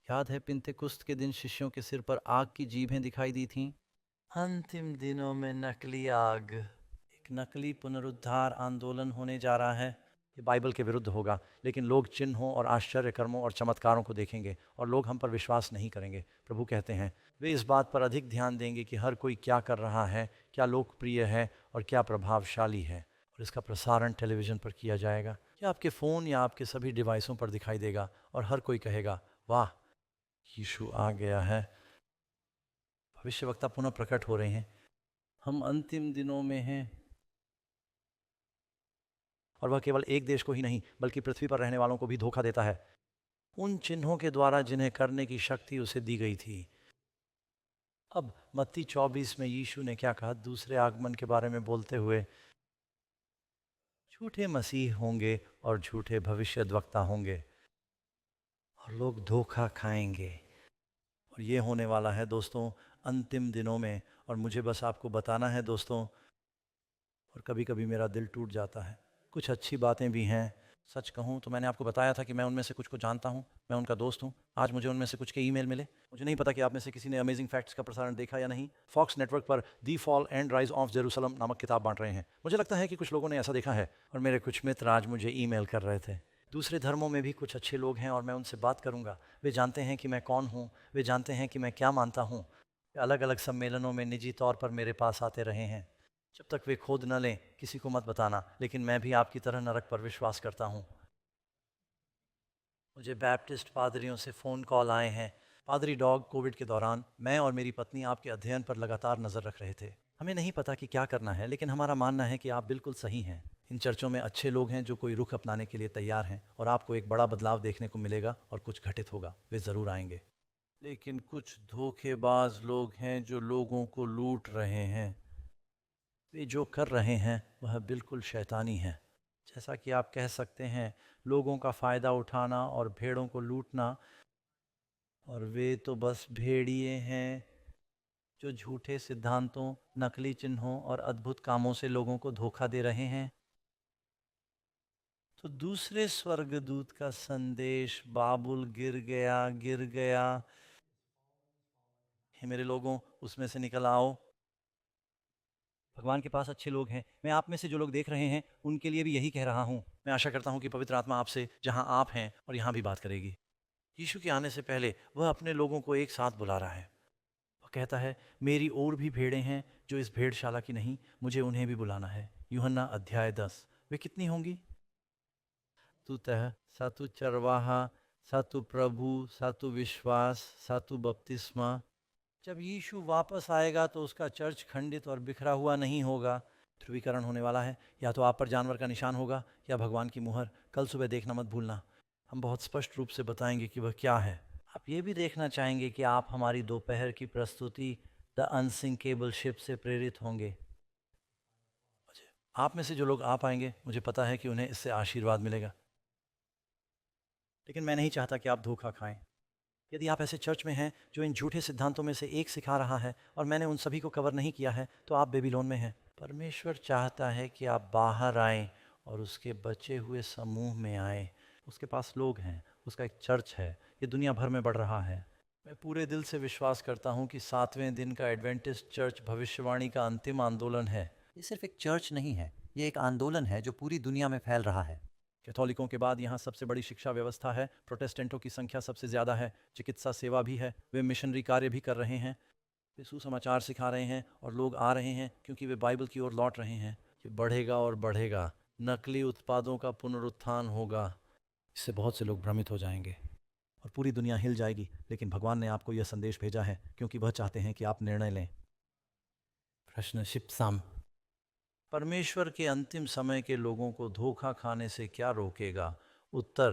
याद है पिंतेकुस्त के दिन शिष्यों के सिर पर आग की जीभें दिखाई दी थीं? अंतिम दिनों में नकली आग, एक नकली पुनरुद्धार आंदोलन होने जा रहा है। ये बाइबल के विरुद्ध होगा, लेकिन लोग चिन्हों और आश्चर्य कर्मों और चमत्कारों को देखेंगे और लोग हम पर विश्वास नहीं करेंगे। प्रभु कहते हैं वे इस बात पर अधिक ध्यान देंगे कि हर कोई क्या कर रहा है, क्या लोकप्रिय है और क्या प्रभावशाली है, और इसका प्रसारण टेलीविज़न पर किया जाएगा या आपके फ़ोन या आपके सभी डिवाइसों पर दिखाई देगा, और हर कोई कहेगा वाह, यीशु आ गया है। भविष्यवक्ता पुनः प्रकट हो रहे हैं। हम अंतिम दिनों में हैं, और वह केवल एक देश को ही नहीं बल्कि पृथ्वी पर रहने वालों को भी धोखा देता है, उन चिन्हों के द्वारा जिन्हें करने की शक्ति उसे दी गई थी। अब मत्ती 24 में यीशु ने क्या कहा दूसरे आगमन के बारे में बोलते हुए? झूठे मसीह होंगे और झूठे भविष्यद्वक्ता होंगे और लोग धोखा खाएंगे, और ये होने वाला है दोस्तों अंतिम दिनों में। और मुझे बस आपको बताना है दोस्तों, और कभी कभी मेरा दिल टूट जाता है। कुछ अच्छी बातें भी हैं, सच कहूँ तो मैंने आपको बताया था कि मैं उनमें से कुछ को जानता हूँ, मैं उनका दोस्त हूँ। आज मुझे उनमें से कुछ के ईमेल मिले। मुझे नहीं पता कि आप में से किसी ने अमेजिंग फैक्ट्स का प्रसारण देखा या नहीं। फॉक्स नेटवर्क पर the fall and rise of Jerusalem नामक किताब बांट रहे हैं। मुझे लगता है कि कुछ लोगों ने ऐसा देखा है, और मेरे कुछ मित्र आज मुझे ईमेल कर रहे थे। दूसरे धर्मों में भी कुछ अच्छे लोग हैं और मैं उनसे बात करूंगा। वे जानते हैं कि मैं कौन हूँ, वे जानते हैं कि मैं क्या मानता हूँ। अलग अलग सम्मेलनों में निजी तौर पर मेरे पास आते रहे हैं। जब तक वे खोद न लें किसी को मत बताना, लेकिन मैं भी आपकी तरह नरक पर विश्वास करता हूँ। मुझे बैप्टिस्ट पादरियों से फ़ोन कॉल आए हैं। पादरी डॉग, कोविड के दौरान मैं और मेरी पत्नी आपके अध्ययन पर लगातार नज़र रख रहे थे। हमें नहीं पता कि क्या करना है, लेकिन हमारा मानना है कि आप बिल्कुल सही हैं। इन चर्चों में अच्छे लोग हैं जो कोई रुख अपनाने के लिए तैयार हैं, और आपको एक बड़ा बदलाव देखने को मिलेगा और कुछ घटित होगा। वे ज़रूर आएंगे। लेकिन कुछ धोखेबाज लोग हैं जो लोगों को लूट रहे हैं। वे जो कर रहे हैं वह बिल्कुल शैतानी है। जैसा कि आप कह सकते हैं, लोगों का फ़ायदा उठाना और भेड़ों को लूटना। और वे तो बस भेड़िए हैं जो झूठे सिद्धांतों, नकली चिन्हों और अद्भुत कामों से लोगों को धोखा दे रहे हैं। तो दूसरे स्वर्गदूत का संदेश, बाबुल गिर गया। हे मेरे लोगों, उसमें से निकल आओ। भगवान के पास अच्छे लोग हैं। मैं आप में से जो लोग देख रहे हैं उनके लिए भी यही कह रहा हूँ। मैं आशा करता हूँ कि पवित्र आत्मा आपसे जहाँ आप हैं और यहाँ भी बात करेगी। यीशु के आने से पहले वह अपने लोगों को एक साथ बुला रहा है। वह कहता है, मेरी और भी भेड़ें हैं जो इस भेड़शाला की नहीं, मुझे उन्हें भी बुलाना है। यूहन्ना अध्याय 10। वे कितनी होंगी? तः सातु चरवाहा, सातु प्रभु, सातु विश्वास, सातु बपतिस्मा। जब यीशु वापस आएगा तो उसका चर्च खंडित और बिखरा हुआ नहीं होगा। ध्रुवीकरण होने वाला है। या तो आप पर जानवर का निशान होगा या भगवान की मुहर। कल सुबह देखना मत भूलना। हम बहुत स्पष्ट रूप से बताएंगे कि वह क्या है। आप ये भी देखना चाहेंगे कि आप हमारी दोपहर की प्रस्तुति द अनसिंकेबल शिप से प्रेरित होंगे। आप में से जो लोग आ पाएंगे, मुझे पता है कि उन्हें इससे आशीर्वाद मिलेगा, लेकिन मैं नहीं चाहता कि आप धोखा खाएं। यदि आप ऐसे चर्च में हैं जो इन झूठे सिद्धांतों में से एक सिखा रहा है और मैंने उन सभी को कवर नहीं किया है, तो आप बेबीलोन में हैं। परमेश्वर चाहता है कि आप बाहर आएं और उसके बचे हुए समूह में आएं। उसके पास लोग हैं, उसका एक चर्च है, ये दुनिया भर में बढ़ रहा है। मैं पूरे दिल से विश्वास करता हूँ कि 7वें दिन का एडवेंटिस्ट चर्च भविष्यवाणी का अंतिम आंदोलन है। ये सिर्फ एक चर्च नहीं है, ये एक आंदोलन है जो पूरी दुनिया में फैल रहा है। कैथोलिकों के बाद यहाँ सबसे बड़ी शिक्षा व्यवस्था है। प्रोटेस्टेंटों की संख्या सबसे ज़्यादा है। चिकित्सा सेवा भी है। वे मिशनरी कार्य भी कर रहे हैं। वे सुसमाचार सिखा रहे हैं और लोग आ रहे हैं क्योंकि वे बाइबल की ओर लौट रहे हैं। ये बढ़ेगा और बढ़ेगा। नकली उत्पादों का पुनरुत्थान होगा। इससे बहुत से लोग भ्रमित हो जाएंगे और पूरी दुनिया हिल जाएगी। लेकिन भगवान ने आपको यह संदेश भेजा है क्योंकि वह चाहते हैं कि आप निर्णय लें। प्रश्न शिप्साम। परमेश्वर के अंतिम समय के लोगों को धोखा खाने से क्या रोकेगा? उत्तर,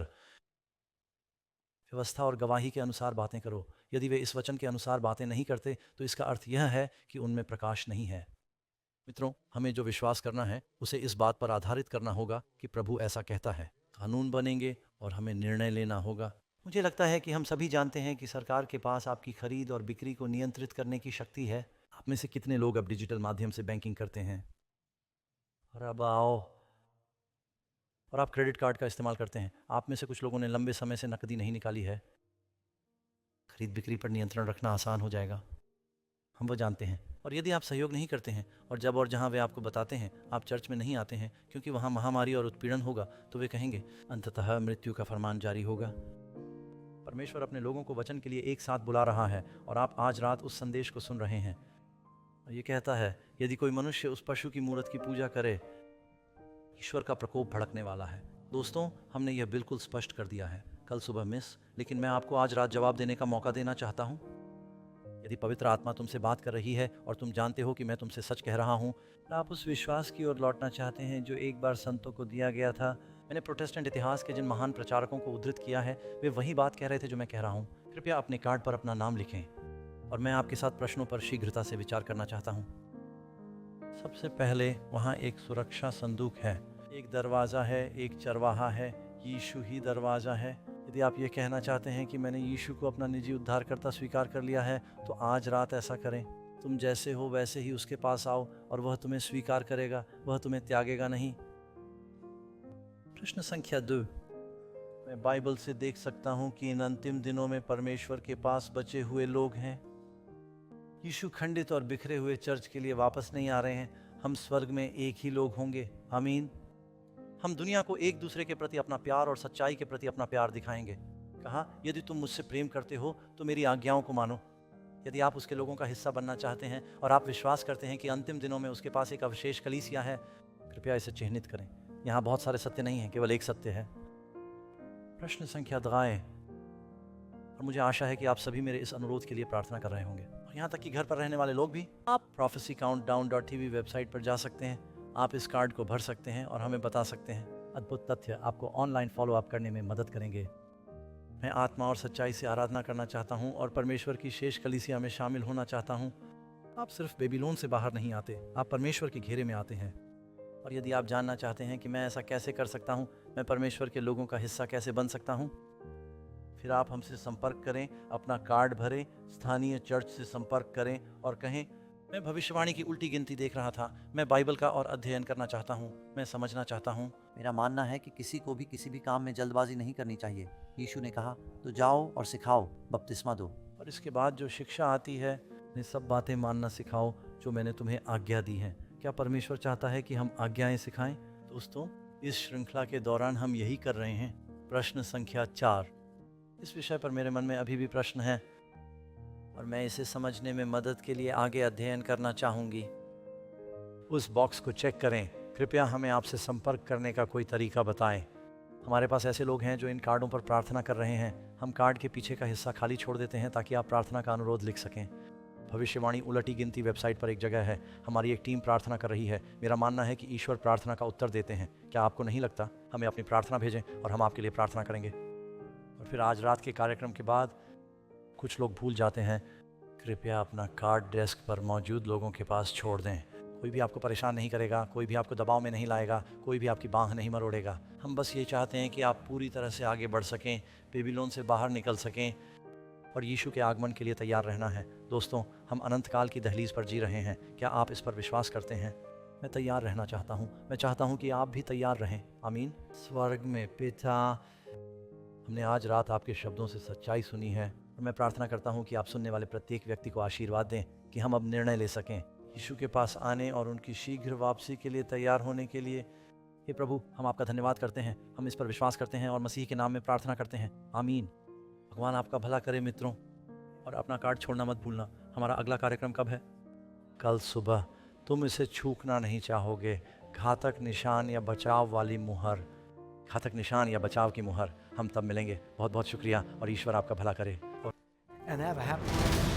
व्यवस्था और गवाही के अनुसार बातें करो। यदि वे इस वचन के अनुसार बातें नहीं करते तो इसका अर्थ यह है कि उनमें प्रकाश नहीं है। मित्रों, हमें जो विश्वास करना है उसे इस बात पर आधारित करना होगा कि प्रभु ऐसा कहता है। कानून बनेंगे और हमें निर्णय लेना होगा। मुझे लगता है कि हम सभी जानते हैं कि सरकार के पास आपकी खरीद और बिक्री को नियंत्रित करने की शक्ति है। आप में से कितने लोग अब डिजिटल माध्यम से बैंकिंग करते हैं? और अब आओ। और आप क्रेडिट कार्ड का इस्तेमाल करते हैं। आप में से कुछ लोगों ने लंबे समय से नकदी नहीं निकाली है। खरीद बिक्री पर नियंत्रण रखना आसान हो जाएगा, हम वो जानते हैं। और यदि आप सहयोग नहीं करते हैं और जब और जहां वे आपको बताते हैं आप चर्च में नहीं आते हैं क्योंकि वहां महामारी और उत्पीड़न होगा, तो वे कहेंगे अंततः मृत्यु का फरमान जारी होगा। परमेश्वर अपने लोगों को वचन के लिए एक साथ बुला रहा है और आप आज रात उस संदेश को सुन रहे हैं। और ये कहता है, यदि कोई मनुष्य उस पशु की मूरत की पूजा करे, ईश्वर का प्रकोप भड़कने वाला है। दोस्तों, हमने यह बिल्कुल स्पष्ट कर दिया है। कल सुबह मिस, लेकिन मैं आपको आज रात जवाब देने का मौका देना चाहता हूँ। यदि पवित्र आत्मा तुमसे बात कर रही है और तुम जानते हो कि मैं तुमसे सच कह रहा हूँ, आप उस विश्वास की ओर लौटना चाहते हैं जो एक बार संतों को दिया गया था। मैंने प्रोटेस्टेंट इतिहास के जिन महान प्रचारकों को उद्धृत किया है, वे वही बात कह रहे थे जो मैं कह रहा हूँ। कृपया अपने कार्ड पर अपना नाम लिखें और मैं आपके साथ प्रश्नों पर शीघ्रता से विचार करना चाहता हूँ। सबसे पहले वहाँ एक सुरक्षा संदूक है, एक दरवाज़ा है, एक चरवाहा है, यीशु ही दरवाज़ा है। यदि आप ये कहना चाहते हैं कि मैंने यीशु को अपना निजी उद्धारकर्ता स्वीकार कर लिया है, तो आज रात ऐसा करें। तुम जैसे हो वैसे ही उसके पास आओ और वह तुम्हें स्वीकार करेगा, वह तुम्हें त्यागेगा नहीं। प्रश्न संख्या 2। मैं बाइबल से देख सकता हूं कि इन अंतिम दिनों में परमेश्वर के पास बचे हुए लोग हैं। यीशु खंडित और बिखरे हुए चर्च के लिए वापस नहीं आ रहे हैं। हम स्वर्ग में एक ही लोग होंगे। आमीन। हम दुनिया को एक दूसरे के प्रति अपना प्यार और सच्चाई के प्रति अपना प्यार दिखाएंगे। कहा, यदि तुम मुझसे प्रेम करते हो तो मेरी आज्ञाओं को मानो। यदि आप उसके लोगों का हिस्सा बनना चाहते हैं और आप विश्वास करते हैं कि अंतिम दिनों में उसके पास एक अवशेष कलीसिया है, कृपया इसे चिह्नित करें। यहाँ बहुत सारे सत्य नहीं हैं, केवल एक सत्य है। प्रश्न संख्या 2। और मुझे आशा है कि आप सभी मेरे इस अनुरोध के लिए प्रार्थना कर रहे होंगे, और यहाँ तक कि घर पर रहने वाले लोग भी। आप prophecycountdown.tv वेबसाइट पर जा सकते हैं। आप इस कार्ड को भर सकते हैं और हमें बता सकते हैं। अद्भुत तथ्य आपको ऑनलाइन फॉलो अप करने में मदद करेंगे। मैं आत्मा और सच्चाई से आराधना करना चाहता हूँ और परमेश्वर की शेष कलीसिया में शामिल होना चाहता हूँ। आप सिर्फ बेबीलोन से बाहर नहीं आते, आप परमेश्वर के घेरे में आते हैं। और यदि आप जानना चाहते हैं कि मैं ऐसा कैसे कर सकता हूँ, मैं परमेश्वर के लोगों का हिस्सा कैसे बन सकता हूँ, फिर आप हमसे संपर्क करें, अपना कार्ड भरें, स्थानीय चर्च से संपर्क करें और कहें, मैं भविष्यवाणी की उल्टी गिनती देख रहा था, मैं बाइबल का और अध्ययन करना चाहता हूँ, मैं समझना चाहता हूँ। मेरा मानना है कि किसी को भी किसी भी काम में जल्दबाजी नहीं करनी चाहिए। यीशु ने कहा, तो जाओ और सिखाओ, बपतिस्मा दो। और इसके बाद जो शिक्षा आती है, उन्हें सब बातें मानना सिखाओ जो मैंने तुम्हें आज्ञा दी हैं। क्या परमेश्वर चाहता है कि हम आज्ञाएं सिखाएं? दोस्तों, इस श्रृंखला के दौरान हम यही कर रहे हैं। प्रश्न संख्या 4। इस विषय पर मेरे मन में अभी भी प्रश्न है और मैं इसे समझने में मदद के लिए आगे अध्ययन करना चाहूँगी। उस बॉक्स को चेक करें। कृपया हमें आपसे संपर्क करने का कोई तरीका बताएं। हमारे पास ऐसे लोग हैं जो इन कार्डों पर प्रार्थना कर रहे हैं। हम कार्ड के पीछे का हिस्सा खाली छोड़ देते हैं ताकि आप प्रार्थना का अनुरोध लिख सकें। भविष्यवाणी उलटी गिनती वेबसाइट पर एक जगह है। हमारी एक टीम प्रार्थना कर रही है। मेरा मानना है कि ईश्वर प्रार्थना का उत्तर देते हैं। क्या आपको नहीं लगता? हमें अपनी प्रार्थना भेजें और हम आपके लिए प्रार्थना करेंगे। और फिर आज रात के कार्यक्रम के बाद कुछ लोग भूल जाते हैं, कृपया अपना कार्ड डेस्क पर मौजूद लोगों के पास छोड़ दें। कोई भी आपको परेशान नहीं करेगा, कोई भी आपको दबाव में नहीं लाएगा, कोई भी आपकी बाँह नहीं मरोड़ेगा। हम बस ये चाहते हैं कि आप पूरी तरह से आगे बढ़ सकें, बेबीलोन से बाहर निकल सकें और यीशु के आगमन के लिए तैयार रहना है। दोस्तों, हम अनंत काल की दहलीज पर जी रहे हैं। क्या आप इस पर विश्वास करते हैं? मैं तैयार रहना चाहता हूँ। मैं चाहता हूँ कि आप भी तैयार रहें। आमीन। स्वर्ग में पिता, हमने आज रात आपके शब्दों से सच्चाई सुनी है और मैं प्रार्थना करता हूँ कि आप सुनने वाले प्रत्येक व्यक्ति को आशीर्वाद दें कि हम अब निर्णय ले सकें यीशु के पास आने और उनकी शीघ्र वापसी के लिए तैयार होने के लिए। हे प्रभु, हम आपका धन्यवाद करते हैं, हम इस पर विश्वास करते हैं और मसीह के नाम में प्रार्थना करते हैं। आमीन। भगवान आपका भला करे मित्रों, और अपना कार्ड छोड़ना मत भूलना। हमारा अगला कार्यक्रम कब है? कल सुबह। तुम इसे छूना नहीं चाहोगे। घातक निशान या बचाव वाली मुहर, घातक निशान या बचाव की मुहर। हम तब मिलेंगे। बहुत बहुत शुक्रिया और ईश्वर आपका भला करे। And have a happy